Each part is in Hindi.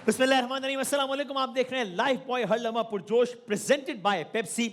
बिस्मिल्लाहिर्रहमानिर्रहीम, अस्सलाम वालेकुम। आप देख रहे हैं लाइफ बॉय हर लम्हा पुरजोश, presented by Pepsi,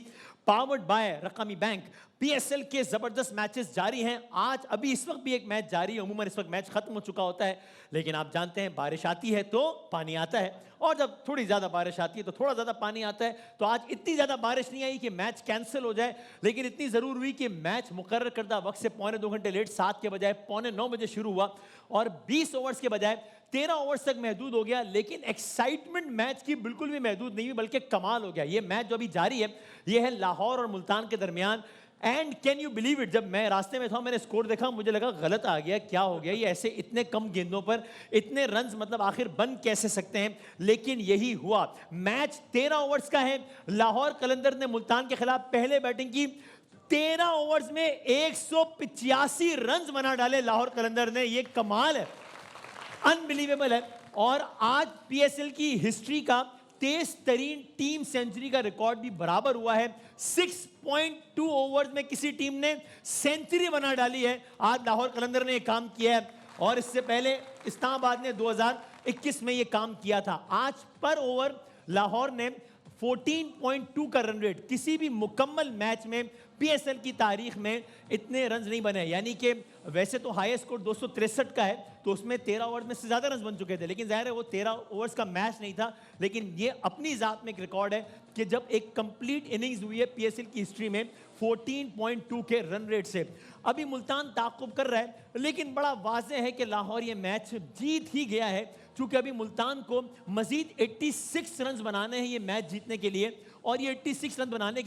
powered by रकमी बैंक। पीएसएल के जबरदस्त मैचेस जारी हैं। आज अभी इस वक्त भी एक मैच जारी है। उमूमन इस वक्त मैच खत्म हो चुका होता है, लेकिन आप जानते हैं बारिश आती है तो पानी आता है, और जब थोड़ी ज्यादा बारिश आती है तो थोड़ा ज्यादा पानी आता है। तो आज इतनी ज्यादा बारिश नहीं आई कि मैच कैंसिल हो जाए, लेकिन इतनी जरूर हुई कि मैच मुकर्रर करदा वक्त से पौने 2 घंटे लेट 7 के बजाय पौने 9 बजे शुरू हुआ, और 20 ओवर्स के बजाय 13 ओवर्स तक महदूद हो गया। लेकिन एक्साइटमेंट मैच की बिल्कुल भी महदूद नहीं हुई, बल्कि कमाल हो गया। ये मैच जो अभी जारी है, ये है लाहौर और मुल्तान के दरमियान। And can you believe it, जब मैं रास्ते में था मैंने स्कोर देखा, मुझे लगा गलत आ गया, क्या हो गया, ये ऐसे इतने कम गेंदों पर इतने रन्स मतलब आखिर बन कैसे सकते हैं। लेकिन यही हुआ। मैच 13 ओवर्स का है। लाहौर कलंदर ने मुल्तान के खिलाफ पहले बैटिंग की। 13 ओवर्स में 185 रन्स बना डाले लाहौर कलंदर ने। ये कमाल है, अनबिलीवेबल है। और आज पीएसएल की हिस्ट्री का तेज तरीन टीम सेंचुरी का रिकॉर्ड भी बराबर हुआ है। 6.2 ओवर्स में किसी टीम ने सेंचुरी बना डाली है। आज लाहौर कलंदर ने यह काम किया है, और इससे पहले इस्लामाबाद ने 2021 में यह काम किया था। आज पर ओवर लाहौर ने 14.2 का रन रेट, किसी भी मुकम्मल मैच में पीएसएल की तारीख में इतने रन नहीं बने। यानी कि वैसे तो हाईएस्ट स्कोर 263 का है, तो उसमें 13 ओवर्स में से ज्यादा रन बन चुके थे, लेकिन जाहिर है वो 13 ओवर्स का मैच नहीं था। लेकिन ये अपनी जात में एक रिकॉर्ड है कि जब एक कंप्लीट इनिंग्स हुई है पीएसएल की हिस्ट्री में 14.2 के रन रेट से। अभी मुल्तान ताक़ुब कर रहा है, लेकिन बड़ा वाज़ेह है कि लाहौर ये मैच जीत ही गया है, क्योंकि अभी मुल्तान को मजीद 86 रन बनाने हैं ये मैच जीतने के लिए, और ये 86 रन बनाने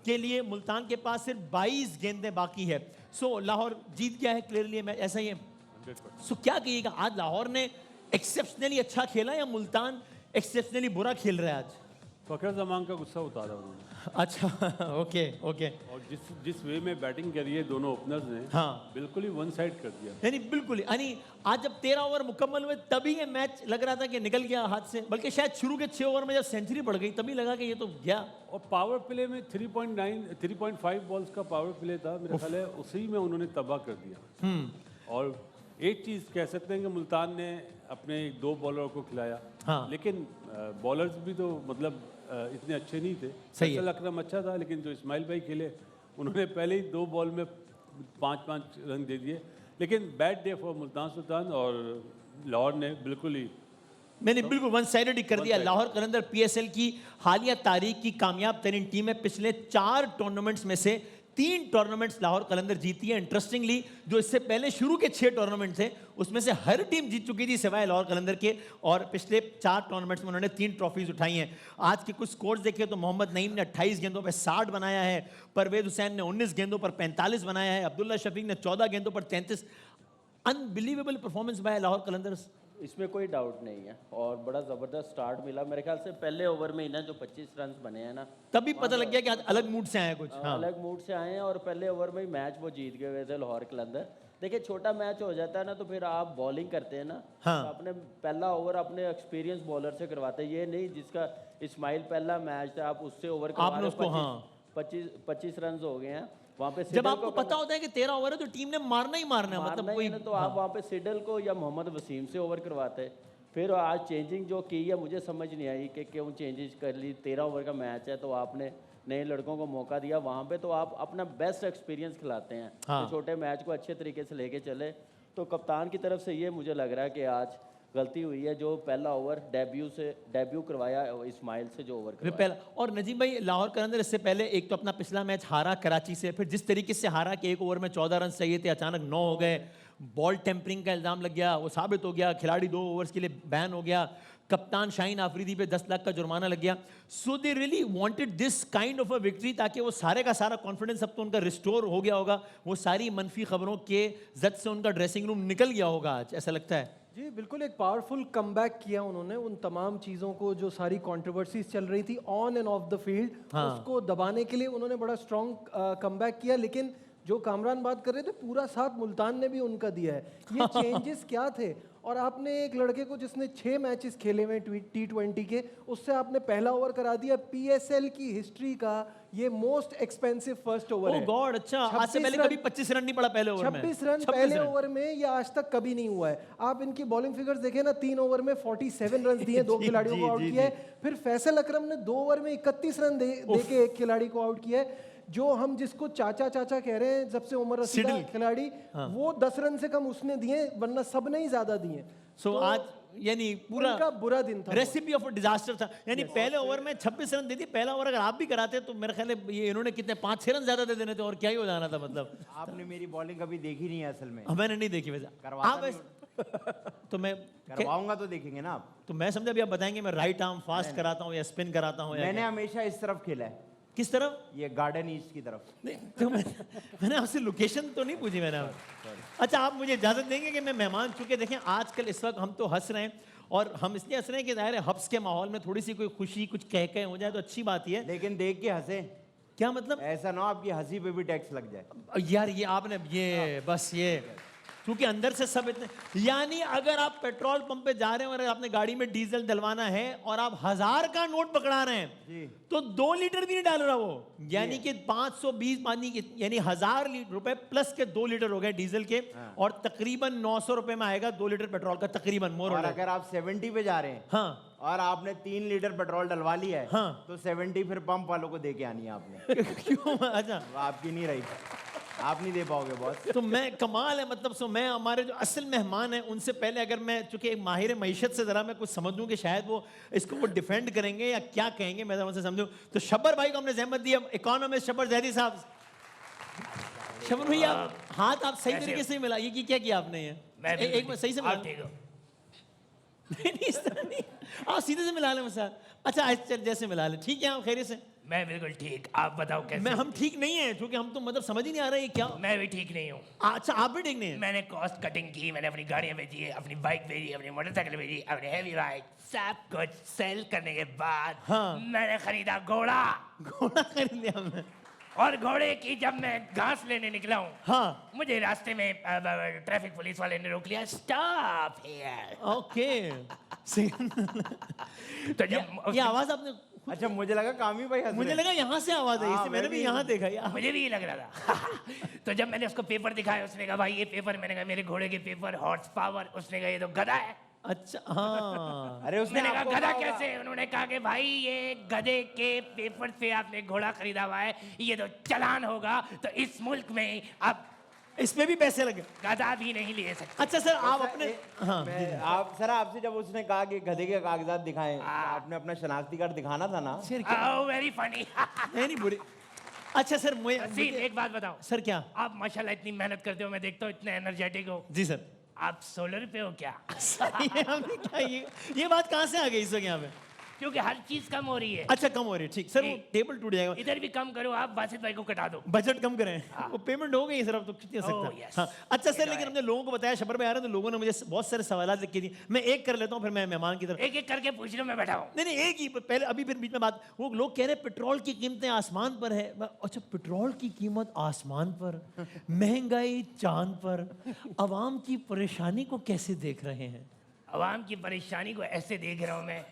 के लिए मुल्तान के पास सिर्फ 22 गेंदें बाकी है। सो लाहौर जीत गया है क्लियरली, मैच ऐसा ही है। सो क्या कहिएगा, आज लाहौर ने एक्सेप्शनली अच्छा खेला या मुल्तान एक्सेप्शनली बुरा खेल रहा है आज? फ़खर ज़मान का गुस्सा उतारा उन्होंने। अच्छा, ओके। और जिस वे में बैटिंग करी है दोनों ओपनर्स ने, हाँ, बिल्कुल ही वन साइड कर दिया। यानी बिल्कुल, यानी आज जब 13 ओवर मुकम्मल हुए तभी ये मैच लग रहा था कि निकल गया हाथ से, बल्कि शायद शुरू के 6 ओवर में जब सेंचुरी पड़ गई तभी लगा कि ये तो गया। और पावर प्ले में 3.5 बॉल्स का पावर प्ले था, मेरा ख्याल है उसी में उन्होंने तबाह कर दिया। और एक चीज़ कह सकते हैं कि मुल्तान ने अपने 2 बॉलर को खिलाया, हाँ, लेकिन बॉलर्स भी तो मतलब इतने अच्छे नहीं थे। फैसल अकरम अच्छा था, लेकिन जो इस्माइल भाई खेले उन्होंने पहले ही 2 बॉल में 5-5 रन दे दिए। लेकिन bad day for Multan Sultan, और लाहौर ने बिल्कुल ही मैंने बिल्कुल वन साइडेड ही कर दिया। लाहौर कलंदर पीएसएल की हालिया तारीख की कामयाब तरीन टीम है। पिछले 4 टूर्नामेंट्स में से 3 टूर्नामेंट्स लाहौर कलंदर जीती है। इंटरेस्टिंगली जो इससे पहले शुरू के 6 टूर्नामेंट थे उसमें से हर टीम जीत चुकी थी सिवाय लाहौर कलंदर के, और पिछले 4 टूर्नामेंट्स में उन्होंने 3 ट्रॉफीज उठाई हैं। आज के कुछ स्कोर्स देखे तो मोहम्मद नईम ने 28 गेंदों पर 60 बनाया है, परवेज हुसैन ने 19 गेंदों पर 45 बनाया है, अब्दुल्ला शफीक ने 14 गेंदों पर 33। Unbelievable performance by Lahore Qalandars, इसमें कोई डाउट नहीं है। और बड़ा ज़बरदस्त स्टार्ट मिला मेरे ख्याल से। पहले ओवर में ही ना जो 25 रन बने हैं ना, तभी पता लग गया कि आज अलग मूड से आए कुछ। हाँ, अलग मूड से आए हैं, और पहले ओवर में ही मैच वो जीत गए हुए थे लाहौर कलंदर। देखिए, छोटा मैच हो जाता है ना, तो फिर आप बॉलिंग करते हैं ना, हाँ, तो अपने पहला ओवर अपने एक्सपीरियंस बॉलर से करवाते हैं। ये नहीं जिसका इस्माइल पहला मैच था आप उससे ओवर आपने उसको, हाँ, 25 रन हो गए हैं वहाँ पे। जब आपको पता होता है कि 13 ओवर है तो टीम ने मारना ही मारना है, मतलब कोई, तो आप वहाँ पे सिडल को या मोहम्मद वसीम से ओवर करवाते। फिर आज चेंजिंग जो की है मुझे समझ नहीं आई कि क्यों चेंजेस कर ली। 13 ओवर का मैच है तो आपने नए लड़कों को मौका दिया वहाँ पे, तो आप अपना बेस्ट एक्सपीरियंस खिलाते हैं। हाँ, तो छोटे मैच को अच्छे तरीके से लेके चले। तो कप्तान की तरफ से ये मुझे लग रहा है कि आज गलती हुई है, जो पहला ओवर डेब्यू करवाया इस्माइल से, जो ओवर पहला। और नजीम भाई, लाहौर कलंदर इससे पहले एक तो अपना पिछला मैच हारा कराची से, फिर जिस तरीके से हारा कि 1 ओवर में 14 रन चाहिए थे, अचानक 9 हो गए, बॉल टेम्परिंग का इल्जाम लग गया, वो साबित हो गया, खिलाड़ी 2 ओवर्स के लिए बैन हो गया, कप्तान शाहीन आफरीदी पे 10 लाख का जुर्माना लग गया। So they really wanted this kind of a victory, ताकि वो सारे का सारा कॉन्फिडेंस अब तो उनका रिस्टोर हो गया होगा, वो सारी मनफी खबरों के जद से उनका ड्रेसिंग रूम निकल गया होगा आज, ऐसा लगता है। जी बिल्कुल, एक पावरफुल कमबैक किया उन्होंने। उन तमाम चीज़ों को, जो सारी कंट्रोवर्सीज चल रही थी on end of the field, हाँ, उसको दबाने के लिए उन्होंने बड़ा स्ट्रॉन्ग कमबैक किया। लेकिन जो कामरान बात कर रहे थे, पूरा साथ मुल्तान ने भी उनका दिया है। ये चेंजेस क्या थे? और आपने एक लड़के को जिसने 6 मैचेस खेले हुए T20 के, उससे आपने पहला ओवर करा दिया। पीएसएल की हिस्ट्री का ये मोस्ट एक्सपेंसिव फर्स्ट ओवर ओ है। गॉड, अच्छा आज से 26 पहले रन- कभी 25 रन नहीं पड़ा पहले ओवर में। 26 रन 26 पहले रन। ओवर में, ये आज तक कभी नहीं हुआ है। आप इनकी बॉलिंग फिगर्स देखें ना, 3 ओवर में 47 रन दिए, 2 जी, खिलाड़ियों को जी, आउट जी, किया है। फिर फैसल अकरम ने 2 ओवर में 31 रन दे के एक खिलाड़ी को आउट किया है। जो हम जिसको चाचा चाचा कह रहे हैं जब से उमर रसीदा सिडल। खिलाड़ी, वो 10 रन से कम उसने दिए, वरना सबने ही ज्यादा दिए। सो आज यानी पूरा उनका बुरा दिन था। रेसिपी ऑफ डिजास्टर था। यानी पहले ओवर में 26 रन दे दी। पहला ओवर अगर आप भी कराते तो मेरे ख्याल है ये इन्होंने कितने 5-6 रन ज्यादा दे देने थे और क्या ही हो जाना था। मतलब आपने मेरी बॉलिंग कभी देखी नहीं है असल में। मैंने नहीं देखी वैसे। करवाता आप तो मैं करवाऊंगा तो देखेंगे ना आप। तो मैं समझा अभी आप बताएंगे मैं राइट आर्म फास्ट कराता हूँ या स्पिन कराता हूँ या मैंने क्या? हमेशा इस तरफ खेला है, किस तरफ? ये गार्डन ईस्ट की तरफ। नहीं तो मैंने आपसे लोकेशन तो नहीं पूछी मैंने अच्छा आप मुझे इजाजत देंगे कि मैं मेहमान, चूंकि देखें आजकल इस वक्त हम तो हंस रहे हैं और हम इसलिए हंस रहे हैं कि जाहिर है हब्स के माहौल में थोड़ी सी कोई खुशी कुछ कह हो जाए तो अच्छी बात ही है। लेकिन देख के हंसे, क्या मतलब? ऐसा ना हो आपकी हंसी पे भी टैक्स लग जाए। यार ये आपने ये बस ये क्योंकि अंदर से सब इतने, यानी अगर आप पेट्रोल पंप पे जा रहे हैं और आपने गाड़ी में डीजल डलवाना है और आप 1000 का नोट पकड़ा रहे जी। हैं तो 2 लीटर भी नहीं डाल रहा वो, यानी कि 520 पानी यानी 1000 रुपए प्लस के 2 लीटर हो गए डीजल के और तकरीबन 900 रुपए में आएगा 2 लीटर पेट्रोल का तकरीबन मोर। और अगर आप 70 पे जा रहे हैं हाँ और आपने 3 लीटर पेट्रोल डलवा लिया है, हाँ। तो 70 फिर पंप वालों को दे के आनी है आपने। क्यों? अच्छा वो आपकी नहीं रही, आप नहीं दे पाओगे बॉस। तो मैं कमाल है मतलब सो मैं हमारे जो असल मेहमान हैं उनसे पहले अगर मैं चूंकि एक माहिर मईशत से ज़रा मैं कुछ समझ लूँ कि शायद वो इसको वो डिफेंड करेंगे या क्या कहेंगे, मैं उनसे समझूँ। तो शब्बर भाई को हमने जहमत दी, इकोनॉमिस्ट शब्बर जैदी साहब। शब्बर भैया हाथ आप सही तरीके से मिला, ये क्या किया आपने? ये एक मिनट सही से मिला। नहीं इस तरह नहीं, आप सीधे से मिला लें मुझसे। अच्छा जैसे मिला लें, ठीक है आप खैरियत से? मैं बिल्कुल ठीक, आप बताओ कैसे? मैं हम ठीक नहीं है क्योंकि हम तो मतलब समझ ही नहीं आ रहा है ये क्या। मैं भी ठीक नहीं हूँ। अच्छा आप भी ठीक नहीं है? मैंने कॉस्ट कटिंग की, मैंने अपनी गाड़ियाँ बेची है, अपनी बाइक बेची, अपनी मोटरसाइकिल बेची, अपनी हैवी बाइक, सब कुछ सेल करने के बाद हाँ। मैंने खरीदा घोड़ा। घोड़ा खरीद लिया हमने। और घोड़े की जब मैं घास लेने निकला हूँ, हाँ मुझे रास्ते में ट्रैफिक पुलिस वाले ने रोक लिया। Stop here. ओके। तो जब ये आवाज आपने, अच्छा मुझे लगा कामी भाई हंस मुझे रहे हैं। लगा यहाँ से आवाज आई, हाँ, इसलिए मैंने मैं भी भी- यहाँ देखा यार। मुझे भी ये लग रहा था। तो जब मैंने उसको पेपर दिखाया, उसने कहा भाई ये पेपर, मैंने कहा मेरे घोड़े के पेपर, हॉर्स पावर, उसने कहा ये तो गधा है। अच्छा हाँ अरे उसने मैंने कहा आपको गधा कहा होगा। कैसे? उन्होंने कहा कि भाई ये गधे के पेपर से आपने घोड़ा खरीदा हुआ है, ये तो चालान होगा, तो इस मुल्क में आप इसमें भी पैसे लगे। गधा भी नहीं ले सकते। अच्छा सर आप अपने हाँ आप सर आपसे जब उसने कहा कि गधे के कागजात दिखाएं, तो आपने अपना शनाख्ती कार्ड दिखाना था ना। सर क्या वेरी फनी। नहीं बुरी। अच्छा सर मुझे एक बात बताओ सर क्या? आप माशाल्लाह इतनी मेहनत करते हो, मैं देखता हूँ इतने एनर्जेटिक हो। जी सर। आप सोलर पे हो क्या? ये हमने क्या ये बात कहाँ से आ गई इस वक्त यहाँ पे? क्योंकि हर चीज कम हो रही है। अच्छा कम हो रही है, ठीक सर वो ठीक। टेबल टूट जाएगा। इधर भी कम करो, आप बासित भाई को कटा दो। बजट कम करें, वो पेमेंट हो गई सर, अब तो कितनी हो सकता है। yes. हाँ अच्छा सर, लेकिन हमने लोगों को बताया शबर में आ रहे हैं तो लोगों ने मुझे बहुत सारे सवाल लिख के दिए, मैं एक कर लेता हूँ फिर मैं मेहमान की तरफ। एक एक करके पूछ लो, मैं बैठा हूँ। नहीं एक ही पहले अभी फिर बीच में बात। वो लोग कह रहे हैं पेट्रोल की कीमतें आसमान पर है। अच्छा पेट्रोल की कीमत आसमान पर, महंगाई चांद पर, अवाम की परेशानी को कैसे देख रहे हैं? आवाम की परेशानी को ऐसे देख रहा हूँ मैं।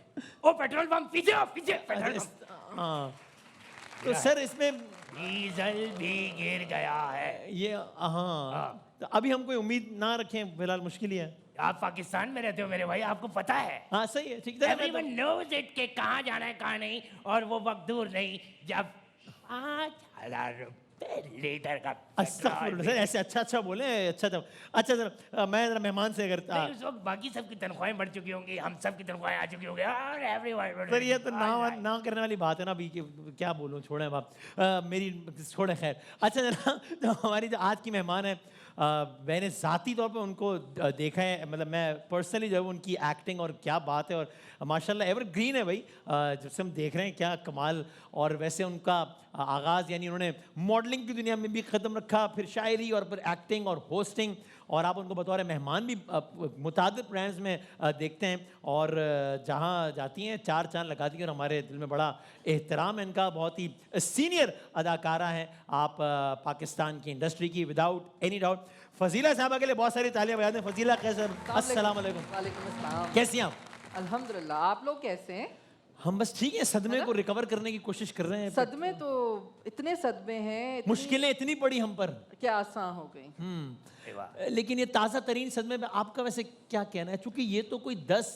ओ पेट्रोल पंप पीछे आओ, पीछे पेट्रोल पंप। हाँ तो सर इसमें डीजल भी गिर गया है। ये हाँ तो अभी हम कोई उम्मीद ना रखें, फिलहाल मुश्किल ही है। आप पाकिस्तान में रहते हो मेरे भाई, आपको पता है। हाँ सही है, ठीक है। Everyone knows it कि कहाँ जाना है कहाँ नहीं, और वो वक्त दूर नहीं जब 5000 रुपए लीटर का अस्तगफुरुल्लाह सर, ऐसे अच्छा बोले। अच्छा सर मैं जरा मेहमान से अगर नहीं, उस वक्त बाकी सबकी तनख्वाहें बढ़ चुकी होंगी, हम सब की तनख्वाहें आ चुकी होंगी, और everyone सर ये तो ना करने वाली बात है ना अभी कि क्या बोलूं, छोड़े बाप मेरी छोड़े खैर। अच्छा जरा जो हमारी जो आज की मेहमान है, मैंने ज़ाती तौर पे उनको देखा है, मतलब मैं पर्सनली जो है उनकी एक्टिंग और क्या बात है, और माशाल्लाह एवरग्रीन है भाई। जब से हम देख रहे हैं क्या कमाल। और वैसे उनका आगाज़ यानी उन्होंने मॉडलिंग की दुनिया में भी ख़त्म रखा, फिर शायरी और फिर एक्टिंग और होस्टिंग, और आप उनको बतौर मेहमान भी मुतादिद ब्रांड्स में देखते हैं, और जहाँ जाती हैं 4 चांद लगाती हैं, और हमारे दिल में बड़ा एहतराम है इनका। बहुत ही सीनियर अदाकारा हैं आप पाकिस्तान की इंडस्ट्री की, विदाउट एनी डाउट। फजीला साहबा के लिए बहुत सारी तालियां बजा दें। फजीला कैसे? अस्सलाम वालेकुम। वालेकुम अस्सलाम। कैसी हैं आप? अल्हम्दुलिल्लाह, आप लोग कैसे हैं? हम बस ठीक है, सदमे को रिकवर करने की कोशिश कर रहे हैं। सदमे तो इतने सदमे हैं, मुश्किलें इतनी पड़ी हम पर, क्या आसान हो गई। लेकिन ये ताज़ा तरीन सदमे में आपका वैसे क्या कहना है? चूंकि ये तो कोई 10,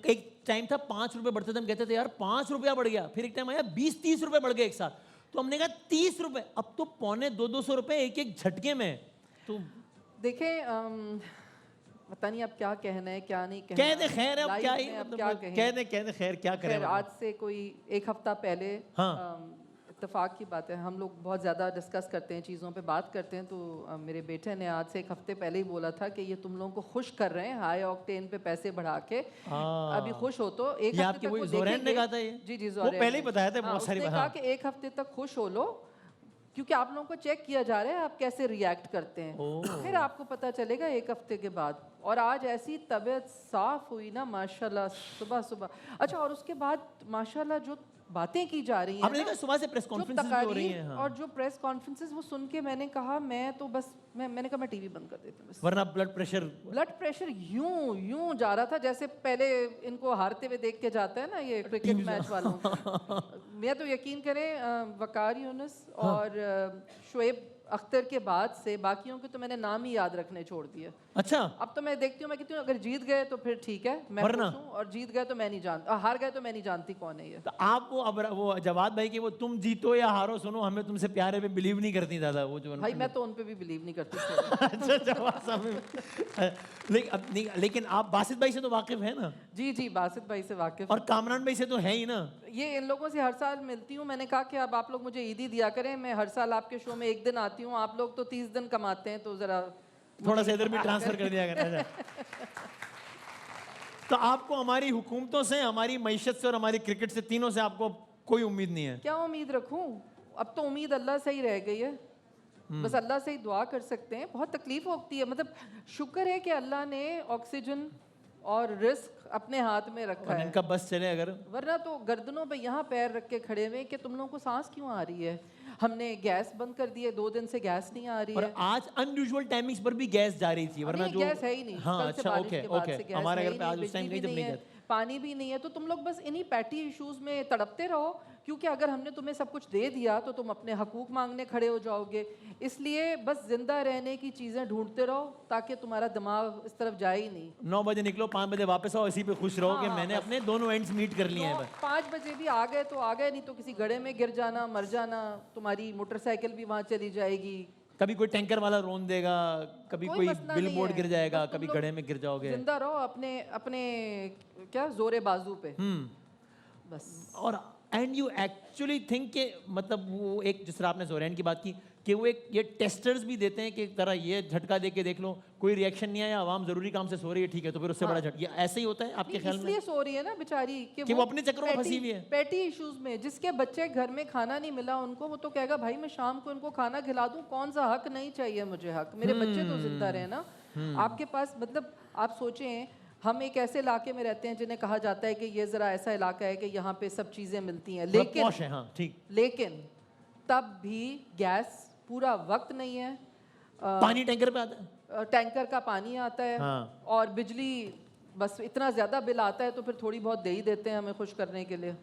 एक टाइम था 5 रुपए बढ़ते थे, हम कहते थे यार 5 रुपया बढ़ गया, फिर एक टाइम आया 20-30 रुपए बढ़ गए एक साथ, तो हमने कहा 30 रुपए, अब तो 200-250 रुपए एक एक झटके में। तो देखें, पता नहीं अब क्या कहना है क्या नहीं कहना। कह दे खैर, अब लाइफ क्या ही में अब मतलब, क्या कहें। कह दे खैर, क्या करें खैर, आज से कोई 1 हफ्ता पहले हाँ। इत्तेफाक की बात है, हम लोग बहुत ज़्यादा डिस्कस करते हैं, चीज़ों पे बात करते हैं, तो मेरे बेटे ने आज से 1 हफ्ते पहले ही बोला था कि ये तुम लोगों को खुश कर रहे हैं हाई ऑक्टेन पे पैसे बढ़ा के। अभी खुश हो तो 1 ये हफ्ते आपके तक वही वो ज़ोरैन ने देखेंगे। कहा था ये? जी जी, वो ज़ोरैन पहले ही ने। बताया था हाँ, बहुत सारी उसने बात। कहा हाँ। कि 1 हफ्ते तक खुश हो लो, क्योंकि आप लोगों को चेक किया जा रहा है आप कैसे रिएक्ट करते हैं, फिर आपको पता चलेगा 1 हफ्ते के बाद। और आज ऐसी तबीयत साफ हुई ना माशाल्लाह, सुबह सुबह। अच्छा, और उसके बाद माशाल्लाह जो बातें की जा रही हैं आपने ना, देखा सुबह से प्रेस जो कॉन्फ्रेंसेस भी हो रही तकारीर हैं। हाँ। और जो प्रेस कॉन्फ्रेंसेस वो सुन के मैंने कहा मैं तो बस मैंने कहा मैं टीवी बंद कर देती हूँ बस। वरना ब्लड प्रेशर यूं जा रहा था जैसे पहले इनको हारते हुए देख के जाता है ना ये क्रिकेट मैच वालों मैं तो यकीन करें वकार यूनुस और शुएब अख्तर के बाद से बाकियों के तो मैंने नाम ही याद रखने छोड़ दिए। अच्छा, अब तो मैं देखती हूँ, मैं कहती हूँ अगर जीत गए तो फिर ठीक है, मैं वरना? खुश हूँ, और जीत गए तो मैं नहीं जानती, हार गए तो मैं नहीं जानती कौन है ये। तो आप वो जवाद भाई की वो तुम जीतो या हारो सुनो, हमें तुमसे प्यारे पे बिलीव नहीं करती दादा, वो जो भाई मैं तो उन पे भी बिलीव नहीं करती। अच्छा जवाब साहब। लेकिन आप बासित भाई से तो वाकिफ है ना? जी जी, बासित भाई से वाकिफ, और कामरान भाई से तो है ही ना? ये इन लोगों से हर साल मिलती हूँ। मैंने कहा कि अब आप लोग मुझे ईदी दिया करें, मैं हर साल आपके शो में 1 दिन आती हूँ, आप लोग तो 30 दिन कमाते हैं, तो जरा थोड़ा सा इधर भी ट्रांसफर कर दिया करना। तो आपको हमारी हुकूमतों से, हमारी मईशत से और हमारी क्रिकेट से, तीनों से आपको कोई उम्मीद नहीं है? क्या उम्मीद रखूं? अब तो उम्मीद अल्लाह से ही रह गई है, बस अल्लाह से ही दुआ कर सकते हैं। बहुत तकलीफ होती है, मतलब शुक्र है कि अल्लाह ने ऑक्सीजन और रिस्क अपने हाथ में रखा और है, इनका बस चले अगर, वरना तो गर्दनों पे यहाँ पैर रख के खड़े हुए कि तुम लोगों को सांस क्यों आ रही है। हमने गैस बंद कर दी है, 2 दिन से गैस नहीं आ रही और है। आज अनयूजुअल टाइमिंग्स पर भी गैस जा रही थी, वरना नहीं, जो गैस है ही नहीं। हाँ, कल से अच्छा, बारिश ओके के बाद ओके, से गैस हमारे है घर ही पे नहीं, आज उस टाइम बिजली गई जब भी नहीं है, गैस। पानी भी नहीं है, तो तुम लोग बस इन्हीं पैटी इश्यूज में तड़पते रहो, क्योंकि अगर हमने तुम्हें सब कुछ दे दिया तो तुम अपने हकूक मांगने खड़े हो जाओगे। इसलिए बस जिंदा रहने की चीज़ें ढूंढते रहो ताकि तुम्हारा दिमाग इस तरफ जाए ही नहीं। 9 बजे निकलो, 5 बजे वापस आओ, इसी पे खुश रहो कि हाँ, मैंने बस। अपने दोनों एंड्स मीट कर लिए हैं। 5 बजे भी आ गए तो आ गए, नहीं तो किसी गड्ढे में गिर जाना, मर जाना, तुम्हारी मोटरसाइकिल भी वहाँ चली जाएगी। कभी कोई टैंकर वाला रोन देगा, कभी कोई मसला बिल नहीं बोर्ड है, गिर जाएगा, बस तुम कभी लोग गड्ढे में गिर जाओगे। जिंदा रहो अपने अपने क्या जोरे बाजू पे, बस। और एंड यू एक्चुअली थिंक के मतलब वो एक, जिस तरह आपने जोरैन की बात की कि वो एक ये टेस्टर्स भी देते हैं कि एक तरह ये झटका दे के देख लो, कोई रिएक्शन नहीं आया, आवाम जरूरी काम से सो रही है, ठीक है, तो फिर उससे बड़ा झटका, ऐसे ही होता है आपके ख्याल में? इसलिए सो रही है ना बेचारी कि वो अपने चक्करों में फंसी हुई है। पेटी इश्यूज में, जिसके बच्चे घर में खाना नहीं मिला उनको, वो तो कहेगा भाई मैं शाम को इनको खाना खिला दूं, कौन सा हक नहीं चाहिए मुझे, हक मेरे बच्चे तो जिंदा रहे ना। आपके पास मतलब आप सोचें, हम एक ऐसे इलाके में रहते हैं जिन्हें कहा जाता है कि ये जरा ऐसा इलाका है कि यहाँ पे सब चीजें मिलती हैं, लेकिन पॉश है, हाँ ठीक, लेकिन तब भी गैस पूरा वक्त नहीं है, पानी टैंकर पे आता है, टैंकर का पानी आता है, हाँ। और बिजली बस इतना ज्यादा बिल आता है तो फिर थोड़ी बहुत दे ही देते हैं हमें खुश करने के लिए।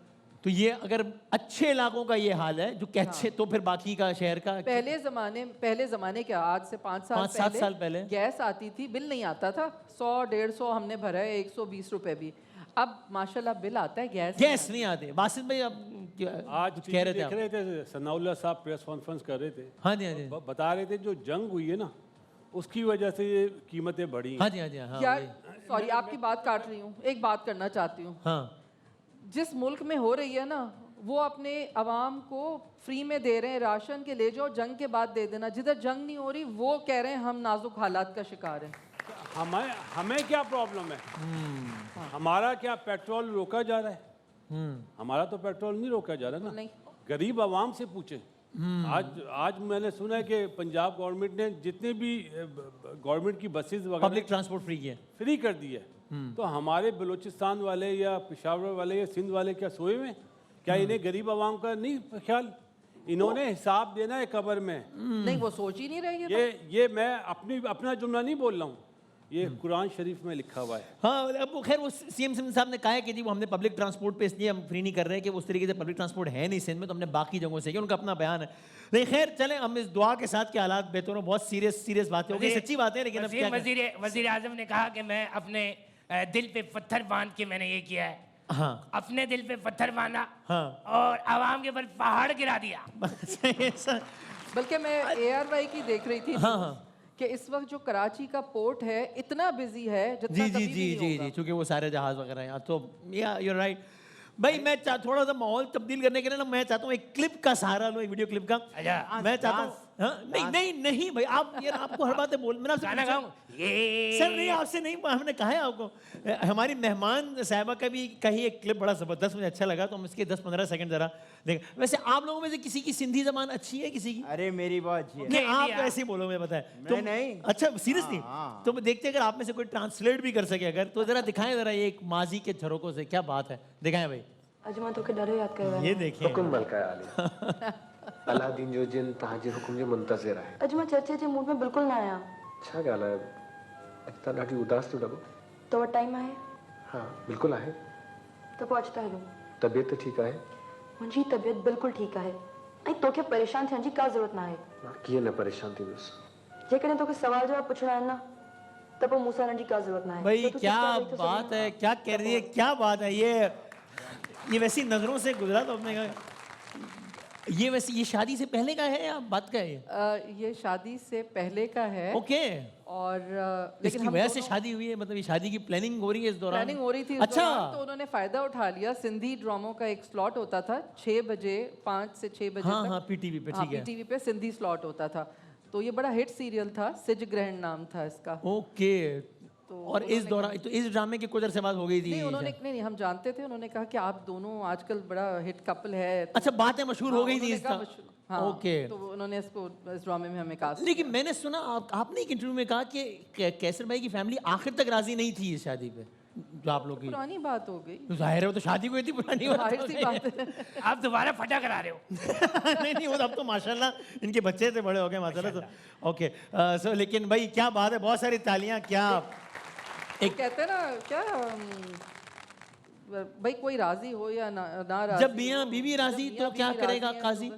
तो ये अगर अच्छे इलाकों का ये हाल है जो कि अच्छे, तो फिर बाकी का शहर का पहले ज़माने क्या, आज से 5-7 साल पहले गैस आती थी, बिल नहीं आता था, 100-150 हमने भरा है, 120 रुपए भी। अब माशाल्लाह बिल आता है, गैस नहीं आते। बासित भाई आप आज कह रहे थे देख आप? रहे थे, सनाउल्लाह साहब प्रेस कॉन्फ्रेंस कर रहे थे, हाँ जी, हाँ जी, बता रहे थे जो जंग हुई है ना उसकी वजह से ये कीमतें बढ़ी हाँ जी, हाँ जी, हाँ यार वही। सॉरी आपकी बात काट रही हूँ, एक बात करना चाहती हूँ। हाँ, जिस मुल्क में हो रही है ना, वो अपने अवाम को फ्री में दे रहे हैं राशन के, ले जाओ जंग के बाद दे देना। जिधर जंग नहीं हो रही वो कह रहे हैं हम नाजुक हालात का शिकार हैं। हमें क्या प्रॉब्लम है? हमारा क्या पेट्रोल रोका जा रहा है? हमारा तो पेट्रोल नहीं रोका जा रहा ना, नहीं। गरीब आवाम से पूछे। आज मैंने सुना है कि पंजाब गवर्नमेंट ने जितने भी गवर्नमेंट की बसेस वगैरह पब्लिक ट्रांसपोर्ट फ्री है, फ्री कर दी है। तो हमारे बलूचिस्तान वाले या पेशावर वाले या सिंध वाले क्या सोए हुए? क्या इन्हें गरीब आवाम का नहीं ख्याल? इन्होंने हिसाब देना है कब्र में। नहीं, वो सोच ही नहीं रही है। ये मैं अपना जुमला नहीं बोल रहा हूँ, ये कुरान शरीफ में लिखा हुआ है। हाँ, अब वो खैर वो सीएम सिंध साहब ने कहा है कि जी वो हमने पब्लिक ट्रांसपोर्ट पे इसलिए हम फ्री नहीं कर रहे कि उस तरीके से पब्लिक ट्रांसपोर्ट है नहीं सिंध में, तो हमने बाकी जगहों से किया, उनका अपना बयान है। लेकिन खैर चलें, हम इस दुआ के साथ के हालात बेहतर हो, बहुत सीरियस बातें हो गई, सच्ची बात है, लेकिन अब क्या करें? वजीर आजम ने कहा कि मैं अपने दिल पे पत्थर बांध के मैंने ये किया है। हाँ अपने दिल पे पत्थर बांधा हाँ और आवाम के ऊपर पहाड़ गिरा दिया। बल्कि मैं ARY की देख रही थी हाँ, हाँ। कि इस वक्त जो कराची का पोर्ट है इतना बिजी है जितना जी कभी जी भी जी नहीं जी होगा। जी, क्योंकि वो सारे जहाज वगैरह हैं, तो या यू राइट भाई। मैं थोड़ा सा माहौल तब्दील करने के लिए ना, मैं चाहता हूँ एक क्लिप का सहारा लो, एक वीडियो क्लिप का। अच्छा, मैं चाहता हूँ नहीं भाई, आप यार आपको हर बात बोल, मैंने गाना गाऊं? सर नहीं, आपसे नहीं, हमने कहा है आपको। हमारी मेहमान साहिबा का भी कही एक क्लिप बड़ा जबरदस्त, मुझे अच्छा लगा, तो हम इसके 10-15 सेकंड जरा देख। वैसे आप लोगों में से किसी की सिंधी जबान अच्छी है, किसी की? अरे मेरी बहुत अच्छी है। नहीं, आप ऐसे ही बोलो, मुझे पता है। मैं नहीं। अच्छा सीरियसली, तो देखते हैं अगर आप में से कोई ट्रांसलेट भी कर सके अगर, तो जरा दिखाएं जरा ये एक माजी के झरोकों से, क्या बात है, दिखाएं भाई। अजमा तो के डरे याद कर ये देखिए, हुकुम मलका आली अलादीन जो जिन तहाजी हुकुम जो मुंतज़िर आहे। अजमा चर्चे जे मूड में बिल्कुल ना आया छा ॻाल्हि आहे, अॼु तव्हां ॾाढी उदास थो लॻो। तो वटि टाइम आहे हा बिल्कुलु आहे। त पोइ अचु था हलूं। तबियत त ठीकु आहे? मुंहिंजी तबियत बिल्कुलु ठीकु आहे ऐं तोखे परेशान थियण जी का ज़रूरत न आहे। मां कीअं न परेशान थींदुसि। जेकॾहिं तोखे सवाल जवाब पुछणा आहिनि न त पोइ मूंसां हलण जी का ज़रूरत न आहे। भाई तो तूं क्या चुपचाप वेठो बात सही है, क्या कह रही है, क्या बात है। ये वैसी नजरों से गुजरा तो अपने का, ये वैसे ये शादी से पहले का है या बात का है? ये शादी से पहले का है। ओके। और लेकिन इसकी वजह से शादी हुई है, मतलब ये शादी की प्लानिंग हो रही है इस दौरान? प्लानिंग हो रही थी इस अच्छा दौरान, तो उन्होंने फायदा उठा लिया। सिंधी ड्रामों का एक स्लॉट होता था 6 बजे, 5 से 6 बजे हाँ तक। हाँ पीटीवी पे, ठीक है। पीटीवी पे सिंधी स्लॉट होता था, तो ये बड़ा हिट सीरियल था, सिज ग्रहण नाम था इसका। ओके। तो और इस दौरान तो इस ड्रामे की कुछ अरसे बाद हो गई थी? नहीं, उन्होंने नहीं, हम जानते थे, उन्होंने कहा कि आप दोनों आजकल बड़ा हिट कपल है। अच्छा, बातें मशहूर हो गई थी उन्होंने इसका? कहा हाँ, ओके। तो उन्होंने इसको इस ड्रामे में हमें कास्ट। लेकिन मैंने सुना आपने एक इंटरव्यू में कहा कि कैसर भाई की फैमिली आखिर तक राजी नहीं थी इस शादी पे, जो आप लोग की पुरानी बात हो गई। तो जाहिर है वो तो शादी को इतनी पुरानी बात जाहिर हो सी गई। बात है। आप दोबारा फटा करा रहे हो। नहीं वो अब तो माशाल्लाह इनके बच्चे थे बड़े हो गए माशाल्लाह, तो ओके। सो लेकिन भाई क्या बात है, बहुत सारी तालियां। क्या एक कहते हैं ना क्या भाई, कोई राजी हो या ना राजी, जब मियाँ बीवी राजी तो क्या करेगा काजी?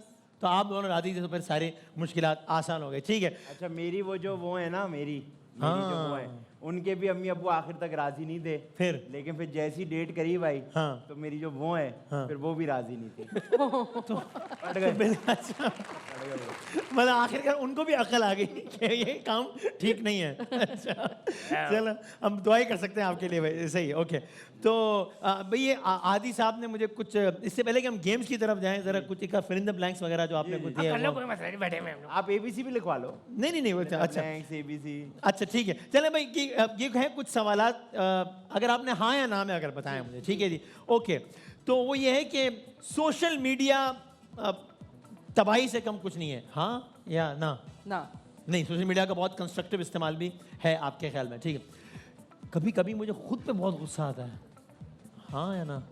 तो आप दोनों राजी थे तो फिर सारे मुश्किलात आसान हो गए, ठीक है। अच्छा मेरी वो है ना, मेरी जो वो है, उनके भी अम्मी अब्बू आखिर तक राजी नहीं थे। फिर लेकिन फिर जैसी डेट करीब आई हाँ। तो मेरी जो वो है फिर वो भी राजी नहीं थी। तो मतलब आखिरकार उनको भी अकल आ गई कि ये काम ठीक नहीं है। अच्छा चलो, हम दुआई कर सकते हैं आपके लिए भाई, सही है, ओके। तो भाई ये आदि साहब ने मुझे कुछ, इससे पहले कि हम गेम्स की तरफ जाएं, जरा कुछ एक फिल इन द ब्लैंक्स वगैरह जो आपने कुछ दिया कर लो, है कोई मसला नहीं, बैठे हुए हम लोग। आप ABC भी लिखवा लो। नहीं वो अच्छा ABC। अच्छा ठीक है, चले भाई ये है कुछ सवालात, अगर आपने हाँ या ना में अगर बताया मुझे, ठीक है जी, ओके। तो वो ये है कि सोशल मीडिया तबाही से कम कुछ नहीं है, हाँ या ना? ना नहीं, सोशल मीडिया का बहुत कंस्ट्रक्टिव इस्तेमाल भी है आपके ख्याल में, ठीक है। कभी कभी मुझे खुद पे बहुत गुस्सा आता है, हाँ या ना?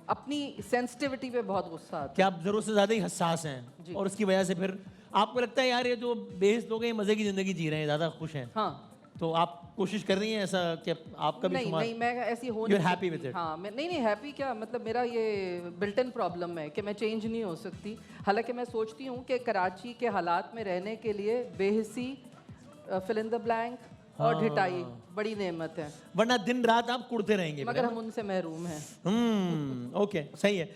अपनी सेंसिटिविटी पे बहुत गुस्सा आता है। क्या आप जरूरत से ज्यादा ही हसास हैं और उसकी वजह से फिर आपको लगता है यार ये जो बेहस लोग हैं मजे की जिंदगी जी रहे हैं, ज्यादा खुश हैं? हाँ। तो आप कोशिश कर रही हैं ऐसा कि आपका भी नहीं, मैं ऐसी हो You're नहीं happy सकती। with it? हाँ, मैं नहीं हैप्पी क्या, मतलब मेरा ये बिल्ट इन प्रॉब्लम है कि मैं चेंज नहीं हो सकती। हालांकि मैं सोचती हूँ कि कराची के हालात में रहने के लिए बेहिसी, फिल इन द ब्लैंक और ढिटाई बड़ी नेमत है, वरना दिन रात आप कुड़ते रहेंगे। मगर हम उनसे महरूम हैं। ओके सही है।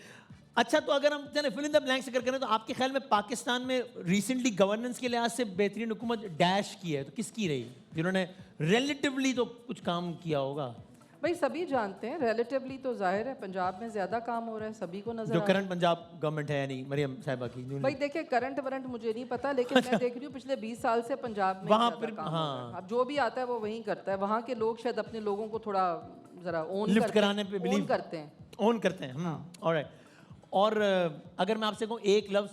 अच्छा तो अगर हम चले फिल इन द ब्लैंक्स अगर करें, तो आपके ख्याल में पाकिस्तान में रिसेंटली गवर्नेंस के लिहाज से बेहतरीन हुकूमत डैश की है तो किसकी रही, जिन्होंने रिलेटिवली तो कुछ काम किया होगा? भाई सभी जानते हैं, रिलेटिवली तो जाहिर है पंजाब में ज्यादा काम हो रहा है, सभी को नजर जो आ रहा करंट पंजाब गवर्नमेंट है, यानी मरियम साहिबा की। है। भाई देखिए करंट वरंट मुझे नहीं पता, लेकिन मैं देख रही हूँ पिछले 20 साल से पंजाब में वहाँ ज्यादा पर- काम हो रहा है। हाँ। अब जो भी आता है वो वहीं करता है, वहाँ के लोग शायद अपने लोगों को थोड़ा जरा ओन लिफ्ट कराने पे बिलीव करते हैं। ओन करते हैं। ऑलराइट। और अगर मैं आपसे कहूँ एक लफ्ज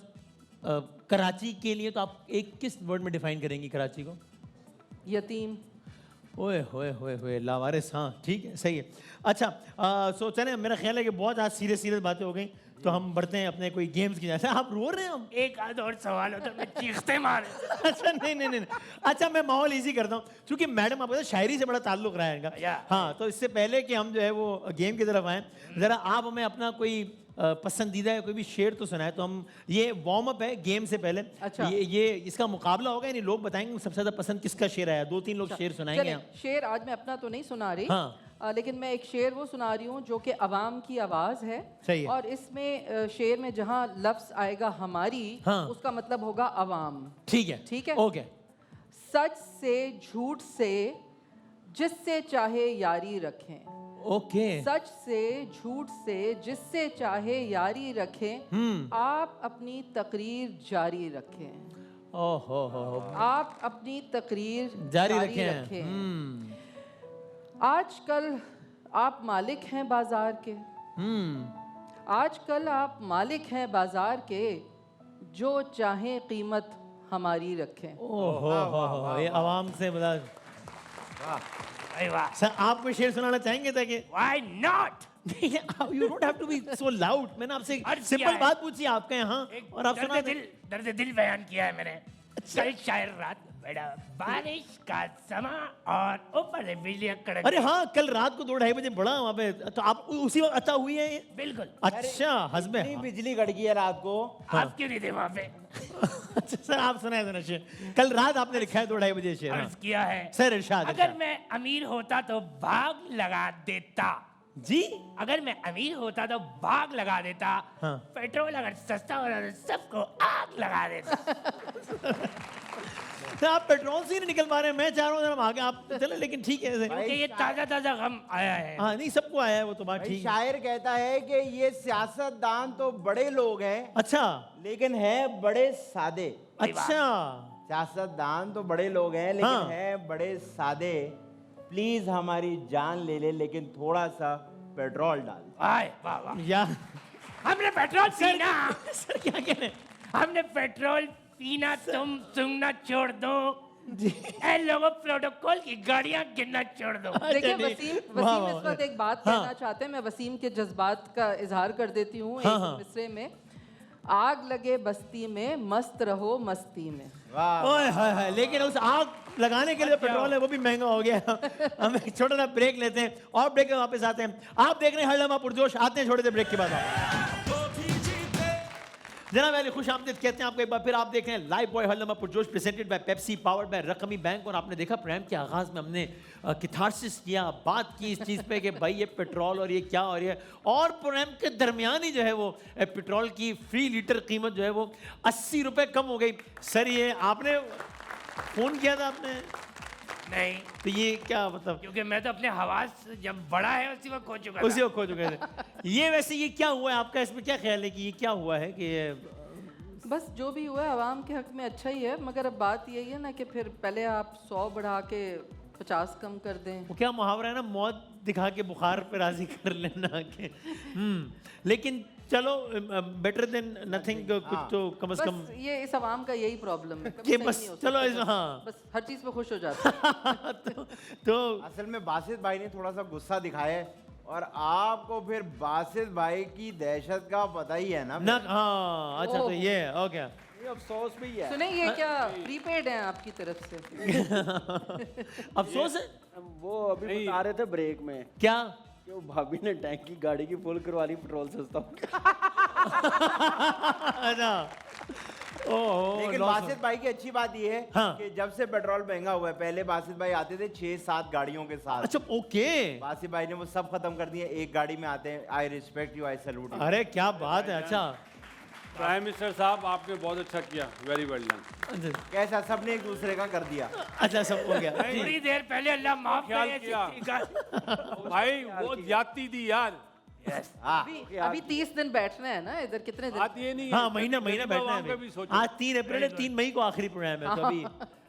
कराची के लिए, तो आप एक किस वर्ड में डिफाइन करेंगी कराची को? यतीम। ओए होए होए होए, लावारिस, हाँ ठीक है, सही है। अच्छा सो चले, मेरा ख्याल है कि बहुत आज सीरियस बातें हो गई, तो हम बढ़ते हैं अपने कोई गेम्स की जैसे। आप रो रहे हैं हम? एक आध और सवाल हो तो मैं चीखते मारे। अच्छा नहीं। अच्छा मैं माहौल इजी करता हूँ, क्योंकि मैडम आपको शायरी से बड़ा ताल्लुक रहा है इनका। या। हाँ, तो इससे पहले कि हम जो है वो गेम की तरफ आए, जरा आप हमें अपना कोई पसंदीदा है कोई भी शेर तो सुनाए। तो हम ये वार्म अप है गेम से पहले। अच्छा। ये इसका मुकाबला होगा, यानी लोग बताएंगे सबसे ज्यादा पसंद किसका शेर आया। 2-3 लोग शेर सुनाएंगे चलिए, हम। शेर आज मैं अपना तो नहीं सुना रही। हाँ। लेकिन मैं एक शेर वो सुना रही हूँ जो कि अवाम की आवाज़ है। सही है। और इसमें शेर में जहाँ लफ्ज़ आएगा हमारी, हाँ। उसका मतलब होगा अवाम। ठीक है, ठीक है। ओके। सच से झूठ से जिससे चाहे यारी रखें। ओके। सच से झूठ से जिससे चाहे यारी रखें। आप अपनी तकरीर जारी रखें। ओहो हो। आप अपनी तकरीर जारी रखें। आजकल आप मालिक हैं बाजार के। आजकल आप मालिक हैं बाजार के, जो चाहें कीमत हमारी रखें। ओहो हो, ये आवाम से बता। अरे वाह। सर आप कोई शेर सुनाना चाहेंगे ताकि? Why not? You don't have to be so loud. मैंने आपसे अर्ज सिंपल किया है। बात पूछी आपके यहाँ एक और आप सुना दर्द दिल बयान किया है मैंने। कल शायर रात बैठा, बारिश का समा और ऊपर से बिजलियां कड़क। अरे हाँ, कल रात को 2-2:30 बजे बड़ा वहाँ पे, तो आप उसी वक्त अता हुई है ये? बिल्कुल। अच्छा हस्बे। इतनी बिजली कड़की है रात को। आप क्यों नहीं थे वहाँ पे? अच्छा सर आप सुनाए देना शेर। कल रात आपने लिखा है 2-2:30 बजे शेर। अर्ज किया है। सर इरशाद। अगर मैं अमीर होता तो भाग लगा देता। जी। अगर मैं अमीर होता तो भाग लगा देता। हाँ। पेट्रोल अगर सस्ता होता तो सबको आग लगा देता। तो आप पेट्रोल से ही नहीं निकल पा रहे हैं, मैं चाह रहा हूँ हम आगे आप चले, लेकिन ठीक है ऐसे। क्योंकि ये ताजा ताजा गम आया है। हाँ नहीं सबको आया है वो तो बात भाई ठीक है। शायर कहता है कि ये सियासतदान तो बड़े लोग हैं, अच्छा लेकिन है बड़े सादे। अच्छा। सियासतदान तो बड़े लोग हैं, लेकिन हाँ। है बड़े सादे। प्लीज हमारी जान ले ले, लेकिन थोड़ा सा पेट्रोल डाल दे। आए वाह वाह। यार हमने पेट्रोल पीना। सर क्या कह रहे हैं? हमने पेट्रोल पीना, तुम सुनना छोड़ दो। ऐ लोगों प्रोटोकॉल की गाड़ियां गिनना छोड़ दो। देखिए नहीं। वसीम वाह, इस वाह, वक्त एक बात हाँ। कहना चाहते हैं। मैं वसीम के जज्बात का इजहार कर देती हूँ हाँ, एक हाँ। मिसरे में। आग लगे बस्ती में, मस्त रहो मस्ती में। वाह। ओए हाय हाय, लेकिन उस आग लगाने के लिए जो पेट्रोल है वो भी महंगा हो गया। हम एक छोटा सा ब्रेक लेते हैं और ब्रेक में वापस आते हैं। आप देख रहे हैं हर लम्हा पुरजोश। आते हैं छोटे से ब्रेक के बाद। जनाब वाले खुश आमदीद कहते हैं आपको एक बार फिर। आप देख रहे हैं लाइव बॉय हर लम्हा पुरजोश presented by Pepsi, powered by रकमी बैंक। और आपने देखा प्रोग्राम के आगाज में हमने किथारसिस किया, बात की इस चीज़ पे कि भाई ये पेट्रोल और ये क्या और ये, और प्रोग्राम के दरमियान ही जो है वो पेट्रोल की फी लीटर कीमत जो है वो 80 रुपये कम हो गई। सर ये आपने फ़ोन किया था आपने? नहीं, तो ये क्या मतलब? क्योंकि मैं तो अपने हवास जब बड़ा है उसी वक्त खो चुका उसी था। को खो चुके थे। ये वैसे ये क्या हुआ है आपका, इसमें क्या ख्याल है कि ये क्या हुआ है कि ये बस जो भी हुआ है आवाम के हक में अच्छा ही है, मगर अब बात यही है ना कि फिर पहले आप 100 बढ़ा के 50 कम कर दें। वो क्या मुहावरा है ना, मौत दिखा के बुखार पे राजी कर लेना के। लेकिन चलो बेटर देन नथिंग, कुछ तो कम से कम। बस ये इस आवाम का यही प्रॉब्लम है, कभी कि सही बस नहीं हो चलो सकता। हाँ। बस हर चीज़ पे खुश हो जाते हैं। तो असल में बासित भाई ने थोड़ा सा गुस्सा दिखाया है, और आपको फिर बासित भाई की दहशत का पता ही है ना। ना हाँ अच्छा तो ये ओके। ये अफसोस भी है। सुने ये क्या प्रीपेड है आपकी तरफ से? अफसोस है वो अभी बता रहे थे ब्रेक में क्या? कि वो भाभी ने टैंक की गाड़ी की फुल करवा ली, पेट्रोल सस्ता हो गया। अच्छा ओह लेकिन बासित भाई की अच्छी बात ये है हाँ। कि जब से पेट्रोल महंगा हुआ है, पहले बासित भाई आते थे 6-7 गाड़ियों के साथ। अच्छा ओके। बासित भाई ने वो सब खत्म कर दिए, एक गाड़ी में आते हैं। I respect you, I salute you. अरे क्या बात है। अच्छा प्राइम मिनिस्टर साहब आपने बहुत अच्छा किया, वेरी वेल डन। कैसा सबने एक दूसरे का कर दिया। अच्छा सब हो गया। थोड़ी देर पहले अल्लाह माफ ख्याल करे किया। किसी का। भाई वो ज्यादती दी यार, हाँ। अभी 30 दिन बैठना है ना इधर, कितने दिन? बात ये नहीं है। हाँ महीना बैठना वहाँ पे है भी अभी। सोचो। आज 3 अप्रैल है, 3 मई को आखिरी प्रोग्राम है, तो अभी